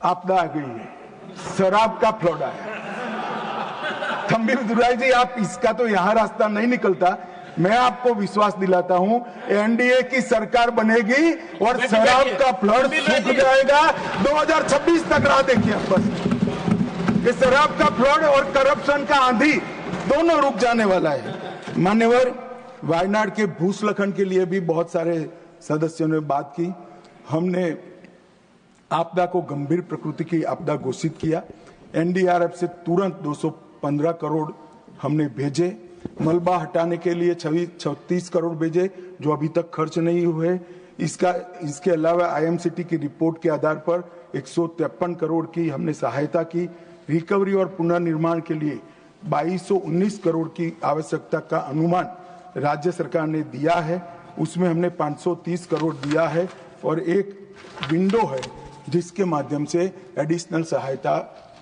Speaker 2: आपदा आ गई है, शराब का फ्लड आया। थम्बी दुराई जी, आप इसका तो यहां रास्ता नहीं निकलता। मैं आपको विश्वास दिलाता हूं, एनडीए की सरकार बनेगी और शराब का फ्लड सूख जाएगा। 2026 तक राह देखिए बस। ये शराब का फ्लड और करप्शन का आंधी दोनों रुक जाने वाला है। मान्यवर, वायनाड के भूस्खलन के लिए भी बहुत सारे सदस्यों ने बात की। हमने आपदा को गंभीर प्रकृति की आपदा घोषित किया। एनडीआरएफ से तुरंत 215 करोड़ हमने भेजे। मलबा हटाने के लिए 36 करोड़ भेजे, जो अभी तक खर्च नहीं हुए। इसके अलावा आईएमसीटी की रिपोर्ट के आधार पर 153 करोड़ की हमने सहायता की। रिकवरी और पुनर्निर्माण के लिए 2219 करोड़ की आवश्यकता का अनुमान राज्य सरकार ने दिया है, उसमें हमने 530 करोड़ दिया है और एक विंडो है जिसके माध्यम से एडिशनल सहायता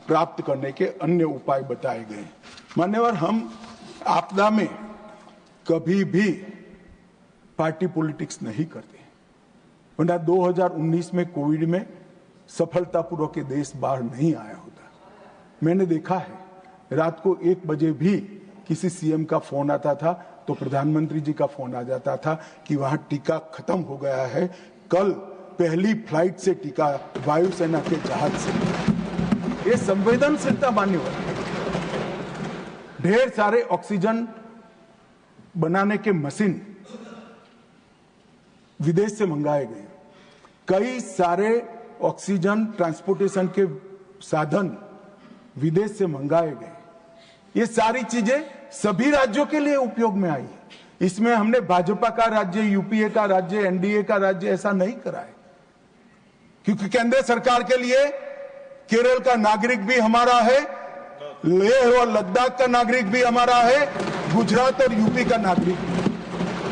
Speaker 2: प्राप्त करने के अन्य उपाय बताए गए। मान्यवर, हम आपदा में कभी भी पार्टी पॉलिटिक्स नहीं करते, वरना 2019 में कोविड में सफलतापूर्वक के देश बाहर नहीं आया होता। मैंने देखा है, रात को 1 बजे भी किसी सीएम का फोन आता था तो प्रधानमंत्री जी का फोन आ जाता था कि वहां टीका खत्म हो गया है, कल पहली फ्लाइट से टीका वायुसेना के जहाज से। ये संवेदनशीलता मान्यवर। ढेर सारे ऑक्सीजन बनाने के मशीन विदेश से मंगाए गए, कई सारे ऑक्सीजन ट्रांसपोर्टेशन के साधन विदेश से मंगाए गए। ये सारी चीजें सभी राज्यों के लिए उपयोग में आई है। इसमें हमने भाजपा का राज्य, यूपीए का राज्य, एनडीए का राज्य ऐसा नहीं करा है, क्योंकि केंद्र सरकार के लिए केरल का नागरिक भी हमारा है, लेह और लद्दाख का नागरिक भी हमारा है, गुजरात और यूपी का नागरिक भी।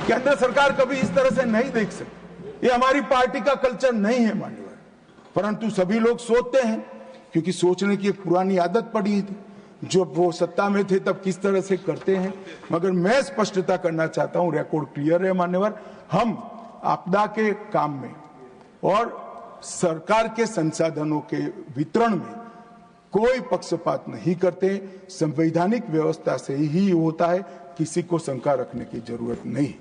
Speaker 2: केंद्र सरकार कभी इस तरह से नहीं देख सकती। ये हमारी पार्टी का कल्चर नहीं है मान्यवर, परंतु सभी लोग सोचते हैं, क्योंकि सोचने की एक पुरानी आदत पड़ी थी, जो वो सत्ता में थे तब किस तरह से करते हैं। मगर मैं स्पष्टता करना चाहता हूं, रिकॉर्ड क्लियर है मान्यवर, हम आपदा के काम में और सरकार के संसाधनों के वितरण में कोई पक्षपात नहीं करते। संवैधानिक व्यवस्था से ही होता है, किसी को शंका रखने की जरूरत नहीं।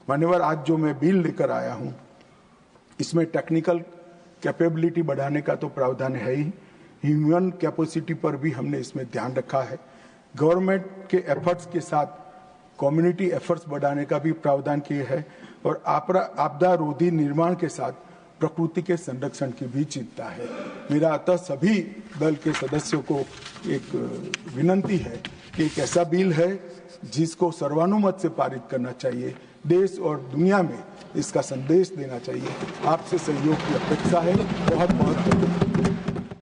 Speaker 2: मान्यवर, आज जो मैं बिल लेकर आया हूं, इसमें टेक्निकल कैपेबिलिटी बढ़ाने का तो प्रावधान है ही, ह्यूमन कैपेसिटी पर भी हमने इसमें ध्यान रखा है। गवर्नमेंट के एफर्ट्स के साथ कम्युनिटी एफर्ट्स बढ़ाने का भी प्रावधान किया है और आपदा रोधी निर्माण के साथ प्रकृति के संरक्षण की भी चिंता है। मेरा अतः सभी दल के सदस्यों को एक विनंती है कि एक ऐसा बिल है जिसको सर्वानुमत से पारित करना चाहिए, देश और दुनिया में इसका संदेश देना चाहिए। आपसे सहयोग की अपेक्षा है। बहुत बहुत धन्यवाद।